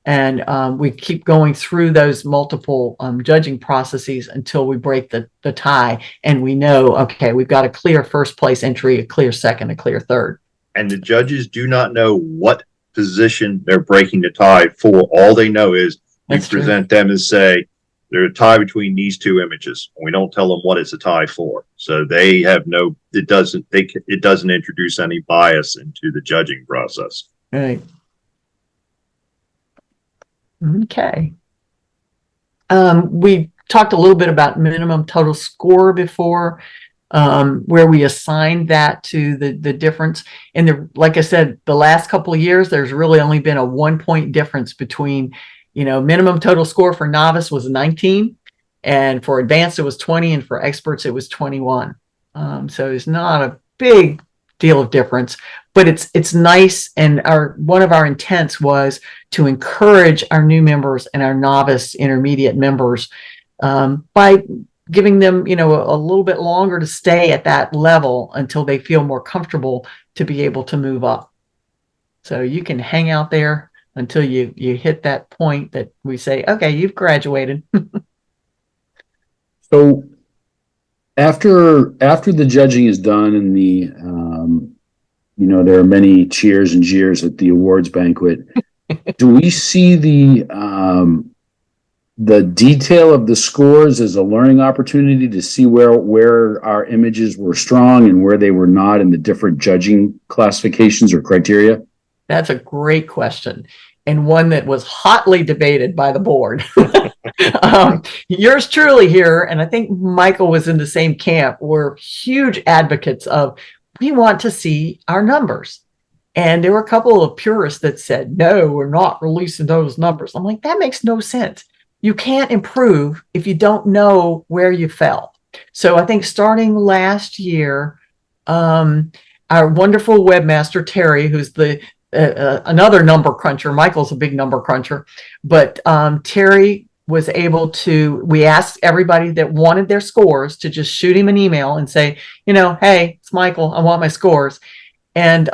And we keep going through those multiple judging processes until we break the tie, and we know, okay, we've got a clear first place entry, a clear second, a clear third. And the judges do not know what position they're breaking the tie for. All they know is we present them and say, there's a tie between these 2 images. We don't tell them what it's a tie for. So they have it doesn't introduce any bias into the judging process. Right. Okay. We talked a little bit about minimum total score before, where we assigned that to the difference. And like I said, the last couple of years, there's really only been a 1-point difference between, you know, minimum total score for novice was 19, and for advanced it was 20, and for experts it was 21. So it's not a big deal of difference, but it's nice. And one of our intents was to encourage our new members and our novice intermediate members by giving them, you know, a little bit longer to stay at that level until they feel more comfortable to be able to move up. So you can hang out there until you hit that point that we say, okay, you've graduated. So after the judging is done and the you know, there are many cheers and jeers at the awards banquet, do we see the detail of the scores as a learning opportunity to see where our images were strong and where they were not in the different judging classifications or criteria? That's a great question, and one that was hotly debated by the board. Yours truly here, and I think Michael was in the same camp, were huge advocates of, we want to see our numbers. And there were a couple of purists that said, no, we're not releasing those numbers. I'm like, that makes no sense. You can't improve if you don't know where you fell. So I think starting last year, our wonderful webmaster, Terry, who's another number cruncher. Michael's a big number cruncher, but Terry was able to, we asked everybody that wanted their scores to just shoot him an email and say, you know, hey, it's Michael, I want my scores. And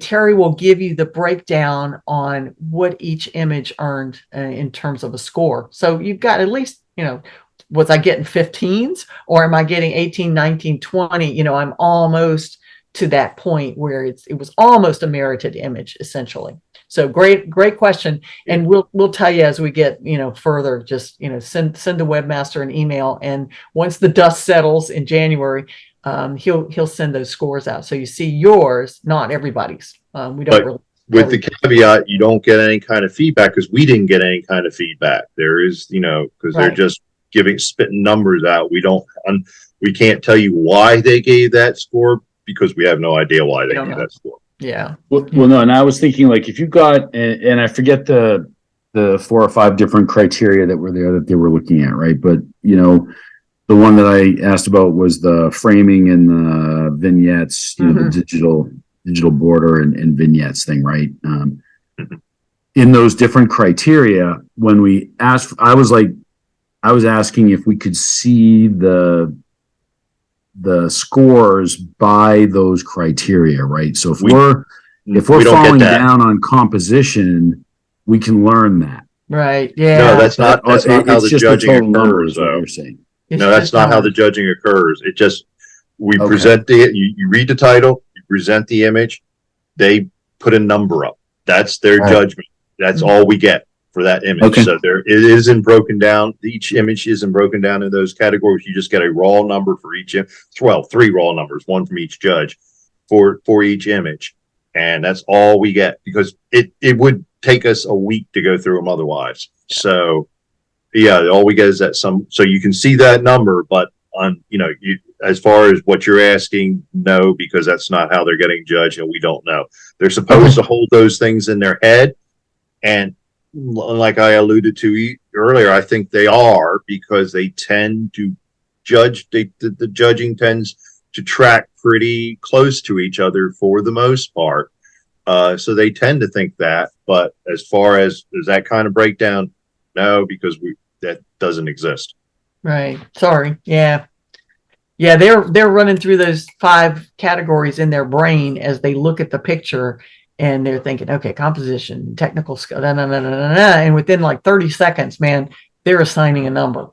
Terry will give you the breakdown on what each image earned in terms of a score. So you've got at least, you know, was I getting 15s or am I getting 18, 19, 20? You know, I'm almost to that point where it was almost a merited image, essentially. So great question. And we'll tell you as we get, you know, further, just, you know, send the webmaster an email. And once the dust settles in January, he'll send those scores out. So you see yours, not everybody's. We don't really. With the caveat, you don't get any kind of feedback because we didn't get any kind of feedback. There is, you know, because they're just spitting numbers out. We can't tell you why they gave that score because we have no idea why they gave that score. Yeah. Well, no, and I was thinking, like, if you got, and I forget the 4 or 5 different criteria that were there that they were looking at, right? But, you know, the one that I asked about was the framing and the vignettes, you know, the digital border and vignettes thing, right? In those different criteria, when we asked, I was like, I was asking if we could see the scores by those criteria, right? So if We we're we don't get falling that. down on composition, we can learn that. Right. Yeah. No, that's not how It's the just judging total number occurs, is what though. you're saying. It's No, that's just not how the numbers. judging occurs. It just, we Okay. present you read the title, you present the image, they put a number up. That's their Right. judgment. That's all we get for that image. Okay. So it isn't broken down. Each image isn't broken down in those categories. You just get a raw number for each. Well, 3 raw numbers, 1 from each judge for each image. And that's all we get, because it would take us a week to go through them otherwise. So yeah, all we get is that so you can see that number, but on, as far as what you're asking, no, because that's not how they're getting judged, and we don't know. They're supposed to hold those things in their head, and like I alluded to earlier, I think they are, because they tend to judge. The judging tends to track pretty close to each other for the most part, so they tend to think that. But as far as that kind of breakdown, no, because that doesn't exist. Right. Sorry. Yeah. Yeah. They're running through those 5 categories in their brain as they look at the picture, and they're thinking, okay, composition, technical skill, and within like 30 seconds, man, they're assigning a number.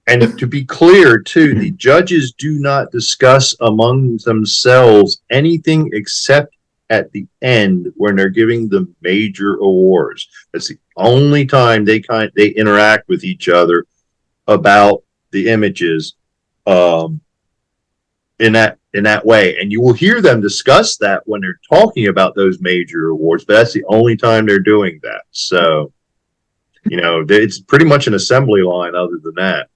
And to be clear, too, the judges do not discuss among themselves anything except at the end when they're giving the major awards. That's the only time they interact with each other about the images in that way. And you will hear them discuss that when they're talking about those major awards, but that's the only time they're doing that. So, it's pretty much an assembly line other than that.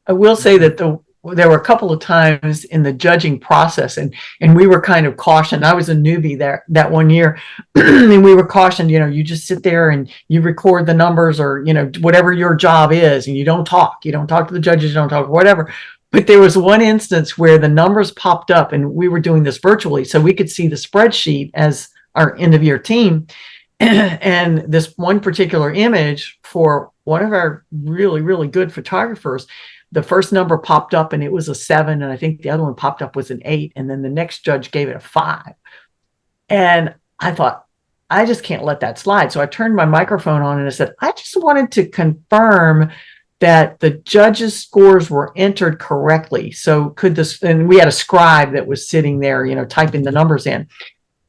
I will say that there were a couple of times in the judging process, and we were kind of cautioned. I was a newbie there that one year, and we were cautioned, you just sit there and you record the numbers, or, whatever your job is, and you don't talk. You don't talk to the judges, you don't talk, whatever. But there was one instance where the numbers popped up, and we were doing this virtually, so we could see the spreadsheet as our end of year team. And this one particular image for one of our really, really good photographers, the first number popped up and it was a 7, and I think the other one popped up was an 8, and then the next judge gave it a 5. And I thought, I just can't let that slide. So I turned my microphone on and I said, I just wanted to confirm that the judges' scores were entered correctly. So and we had a scribe that was sitting there, typing the numbers in.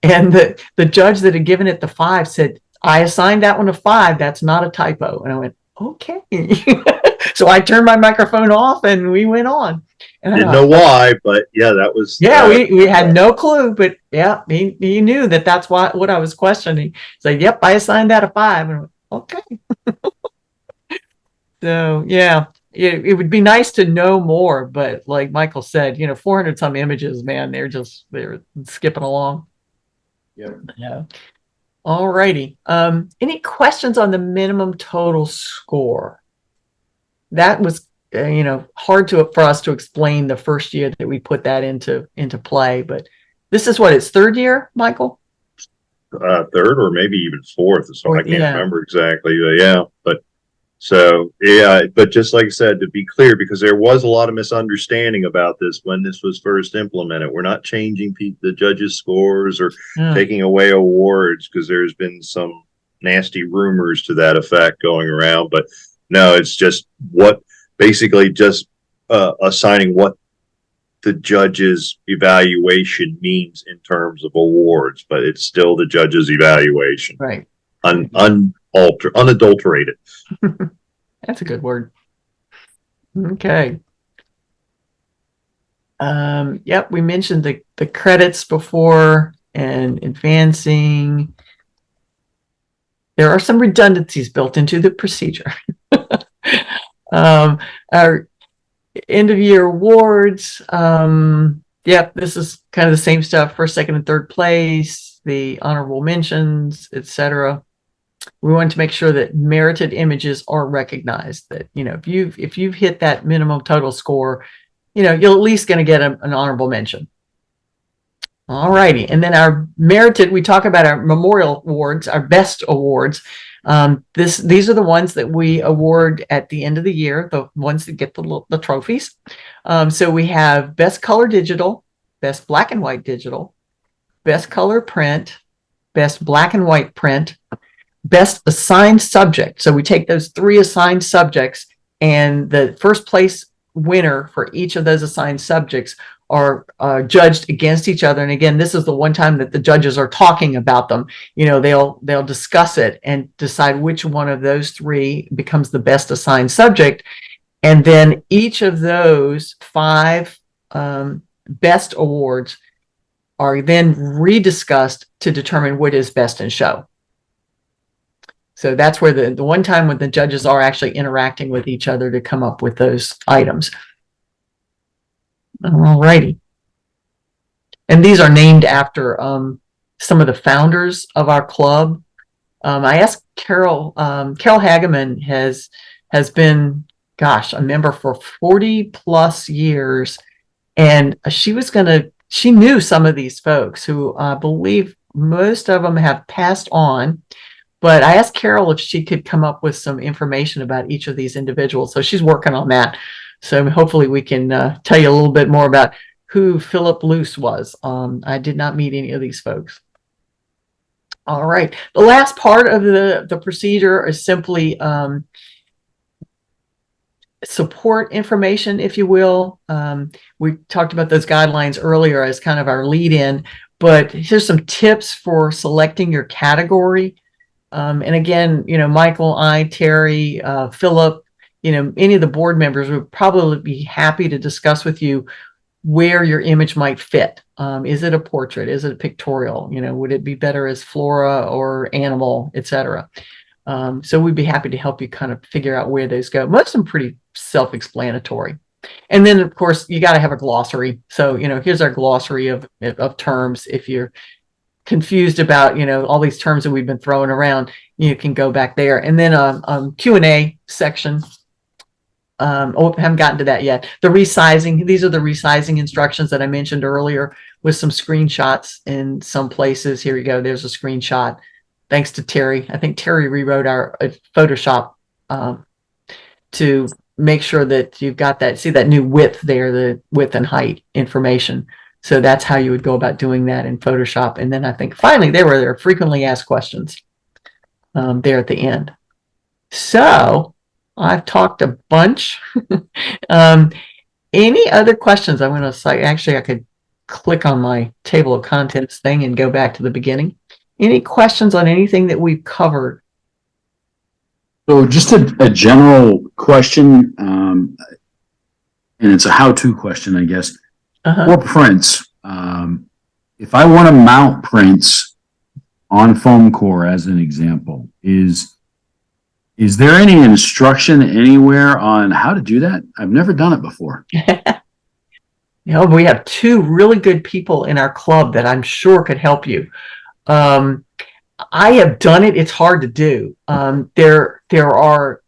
And the judge that had given it the 5 said, I assigned that one a 5. That's not a typo. And I went, okay. So I turned my microphone off and we went on. And Didn't know why, but yeah, that was. Yeah, we had no clue, but yeah, he knew that's what I was questioning. So, yep, I assigned that a 5. And I went, okay. So, yeah, it would be nice to know more. But like Michael said, 400 some images, man, they're skipping along. Yeah. All righty. Any questions on the minimum total score? That was, hard for us to explain the first year that we put that into play. But this is its 3rd year, Michael? 3rd or maybe even 4th. So I can't remember exactly. But but just like I said, to be clear, because there was a lot of misunderstanding about this when this was first implemented. We're not changing the judges' scores or taking away awards, because there's been some nasty rumors to that effect going around. But no, it's just basically assigning what the judge's evaluation means in terms of awards, but it's still the judge's evaluation. Right. Unadulterated. That's a good word. Okay. Yep, we mentioned the credits before and advancing. There are some redundancies built into the procedure. Our end of year awards. Yep, this is kind of the same stuff: 1st, 2nd, and 3rd place, the honorable mentions, etc. We want to make sure that merited images are recognized. That if you've hit that minimum total score, you're at least going to get an honorable mention. All righty, and then our merited. We talk about our memorial awards, our best awards. These are the ones that we award at the end of the year, the ones that get the trophies. So we have best color digital, best black and white digital, best color print, best black and white print, best assigned subject. So we take those 3 assigned subjects, and the first place winner for each of those assigned subjects are judged against each other. And again, this is the one time that the judges are talking about them. They'll discuss it and decide which one of those 3 becomes the best assigned subject. And then each of those 5 best awards are then rediscussed to determine what is best in show. So that's where the one time when the judges are actually interacting with each other to come up with those items. All righty. And these are named after some of the founders of our club. I asked Carol Hageman has been, a member for 40 plus years. And she knew some of these folks who I believe most of them have passed on. But I asked Carol if she could come up with some information about each of these individuals. So she's working on that. So hopefully we can tell you a little bit more about who Philip Luce was. I did not meet any of these folks. All right. The last part of the procedure is simply support information, if you will. We talked about those guidelines earlier as kind of our lead in, but here's some tips for selecting your category. And again, Michael, Terry, Philip, any of the board members would probably be happy to discuss with you where your image might fit. Is it a portrait? Is it a pictorial? Would it be better as flora or animal, etc.? So we'd be happy to help you kind of figure out where those go. Most of them pretty self-explanatory. And then, of course, you got to have a glossary. So, here's our glossary of terms. If you're confused about all these terms that we've been throwing around, you can go back there. And then Q&A section. Haven't gotten to that yet. The resizing, these are the resizing instructions that I mentioned earlier with some screenshots in some places. Here we go. There's a screenshot. Thanks to Terry. I think Terry rewrote our Photoshop to make sure that you've got that. See that new width there, the width and height information. So that's how you would go about doing that in Photoshop. And then I think finally there were frequently asked questions there at the end. So I've talked a bunch. Any other questions? I'm going to say, actually, I could click on my table of contents thing and go back to the beginning. Any questions on anything that we've covered? So just a general question, and it's a how-to question, I guess. For prints, if I want to mount prints on foam core, as an example, is there any instruction anywhere on how to do that? I've never done it before. We have 2 really good people in our club that I'm sure could help you. I have done it. It's hard to do. There are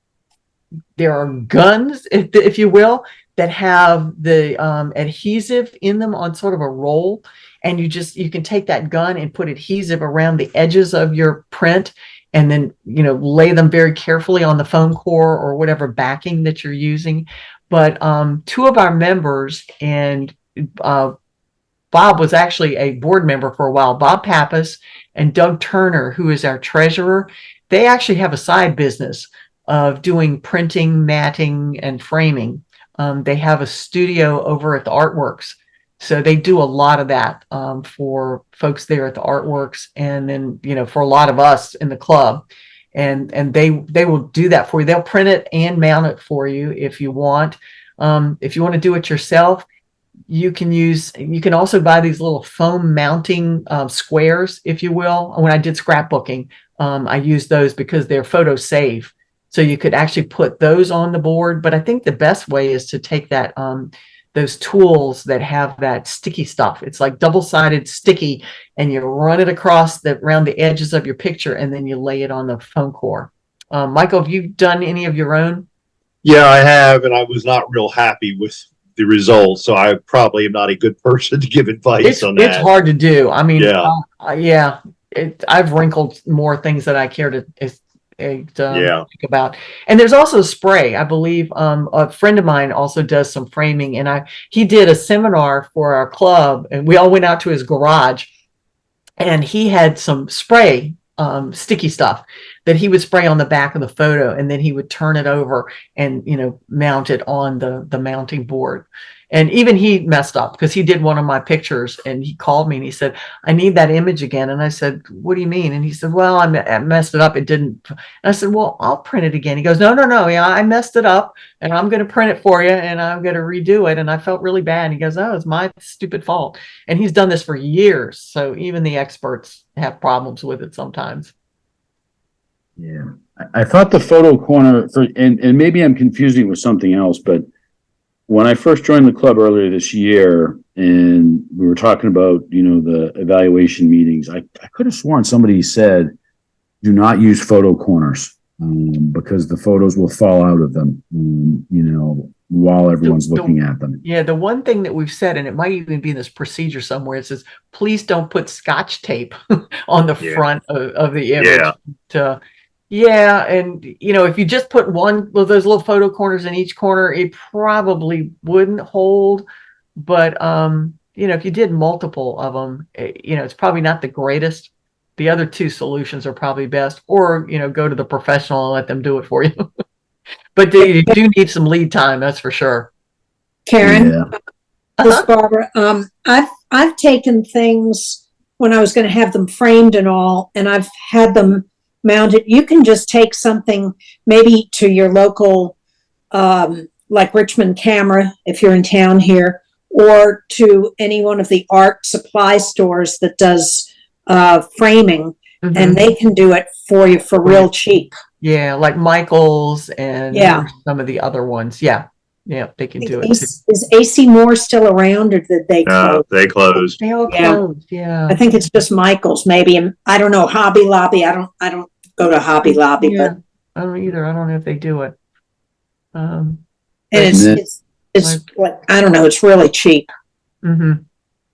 guns, if you will, that have the adhesive in them on sort of a roll, and you can take that gun and put adhesive around the edges of your print, and then lay them very carefully on the foam core or whatever backing that you're using. But 2 of our members, and Bob was actually a board member for a while, Bob Pappas and Doug Turner, who is our treasurer, they actually have a side business of doing printing, matting, and framing. They have a studio over at the Artworks. So they do a lot of that for folks there at the Artworks, and then, for a lot of us in the club. And they will do that for you. They'll print it and mount it for you if you want. If you want to do it yourself, you can also buy these little foam mounting squares, if you will. When I did scrapbooking, I used those because they're photo safe. So you could actually put those on the board. But I think the best way is to take that those tools that have that sticky stuff. It's like double-sided sticky, and you run it across around the edges of your picture, and then you lay it on the foam core. Michael, have you done any of your own? Yeah, I have, and I was not real happy with the results, so I probably am not a good person to give advice on that. It's hard to do. I mean, I've wrinkled more things than I care to Yeah. think about. And there's also spray. I believe a friend of mine also does some framing, and he did a seminar for our club, and we all went out to his garage, and he had some spray, sticky stuff that he would spray on the back of the photo, and then he would turn it over and mount it on the mounting board. And even he messed up because he did one of my pictures, and he called me and he said, I need that image again. And I said, what do you mean? And he said, well, I messed it up. It didn't. And I said, well, I'll print it again. He goes, no. Yeah, I messed it up, and I'm going to print it for you, and I'm going to redo it. And I felt really bad. He goes, oh, it's my stupid fault. And he's done this for years. So even the experts have problems with it sometimes. Yeah. I thought the photo corner and maybe I'm confusing it with something else, but when I first joined the club earlier this year and we were talking about, the evaluation meetings, I could have sworn somebody said, do not use photo corners, because the photos will fall out of them, while everyone's looking at them. Yeah. The one thing that we've said, and it might even be in this procedure somewhere, it says, please don't put Scotch tape on the front of the image. Yeah. And, if you just put one of those little photo corners in each corner, it probably wouldn't hold. But, if you did multiple of them, it's probably not the greatest. The other two solutions are probably best, or, go to the professional and let them do it for you. But you do need some lead time. That's for sure. Karen, this is Barbara. I've taken things when I was going to have them framed and all, and I've had them mounted. You can just take something maybe to your local, like Richmond Camera, if you're in town here, or to any one of the art supply stores that does framing, and they can do it for you for real cheap. Yeah, like Michael's and some of the other ones. Yeah, they can do it. Is AC Moore still around, or did they close? They closed. They all closed. Yeah, I think it's just Michael's, maybe. And I don't know, Hobby Lobby. I don't go to Hobby Lobby, but I don't either. I don't know if they do it. And it's like, I don't know. It's really cheap. And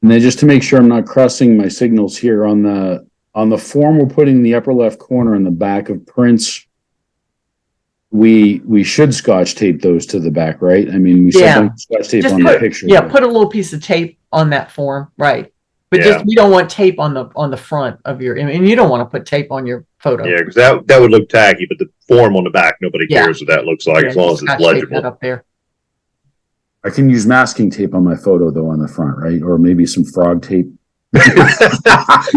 then just to make sure I'm not crossing my signals here on the form we're putting in the upper left corner in the back of prints, we should Scotch tape those to the back, right? I mean, we said don't Scotch tape on the picture. Yeah, put a little piece of tape on that form, right? But we don't want tape on the front of your, and you don't want to put tape on your photo. Yeah, because that would look tacky, but the form on the back, nobody cares what that looks like as long as it's legible. That up there. I can use masking tape on my photo though on the front, right? Or maybe some frog tape.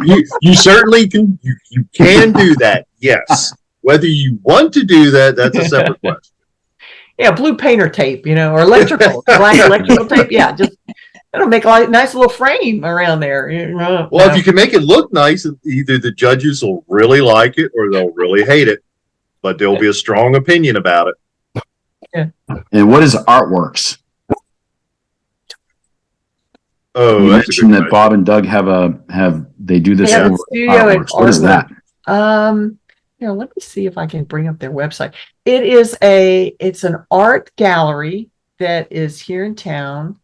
you certainly can. You can do that. Yes. Whether you want to do that, that's a separate question. Yeah, blue painter tape, or electrical, black electrical tape. Yeah, just it'll make a nice little frame around there. Well, if you can make it look nice, either the judges will really like it or they'll really hate it, but there'll be a strong opinion about it. Yeah. And what is Artworks? Oh, you that's mentioned that Bob and Doug they do this over Artworks. What is that? Let me see if I can bring up their website. It's an art gallery that is here in town.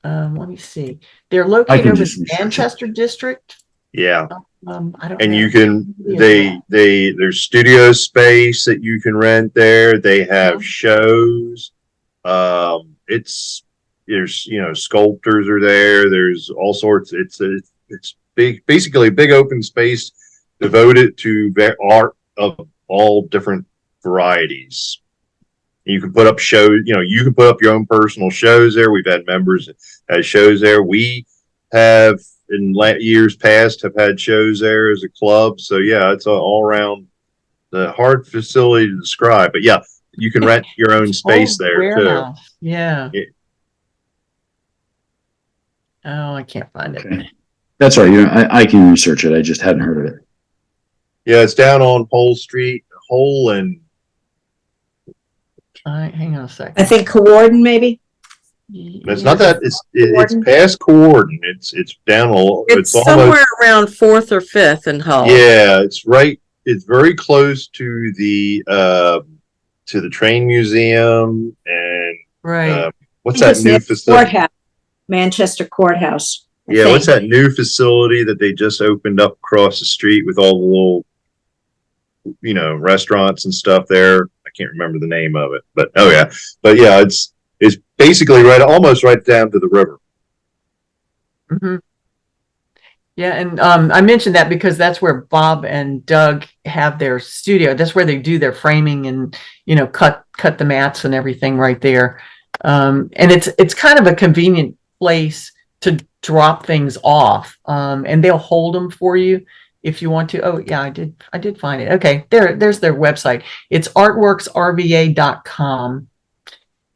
Let me see. They're located over in the Manchester district. Yeah. I don't and know. you can there's studio space that you can rent there. They have shows. There's sculptors are there. There's all sorts. It's big, basically a big open space devoted to art of all different varieties. You can put up shows. You can put up your own personal shows there. We've had members as shows there. We have in years past have had shows there as a club. So yeah, it's all around the hard facility to describe. But yeah, you can rent your own space there warehouse. Too. Yeah. Yeah. Oh, I can't find it. Okay. That's all right. I can research it. I just hadn't heard of it. Yeah, it's down on Pole Street, Hole and. Hang on a second. I think Coorden, maybe. It's not that. It's past Coorden. It's down a. It's somewhere around 4th or 5th in Hull. Yeah, it's right. It's very close to the train museum and right. What's that new facility? Courthouse, Manchester Courthouse. Yeah, what's that new facility that they just opened up across the street with all the little restaurants and stuff there. I can't remember the name of it, but it's basically almost right down to the river. Mm-hmm. Yeah, and I mentioned that because that's where Bob and Doug have their studio. That's where they do their framing and cut the mats and everything right there. And it's kind of a convenient place to drop things off, and they'll hold them for you if you want to. Oh yeah, I did find it. Okay, there's their website. It's artworksrva.com,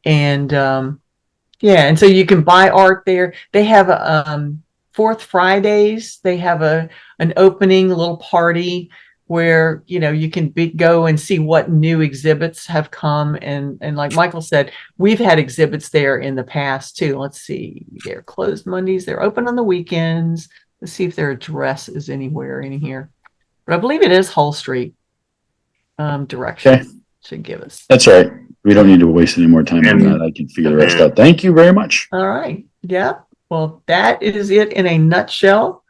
and yeah, and so you can buy art there. They have Fourth Fridays. They have an opening little party where you can go and see what new exhibits have come, and like Michael said, we've had exhibits there in the past too. Let's see, they're closed Mondays, they're open on the weekends. Let's see if their address is anywhere in here, but I believe it is Hull Street. Direction Okay. should give us. That's all right. We don't need to waste any more time on that. I can figure the rest out. Thank you very much. All right, yeah, well, that is it in a nutshell.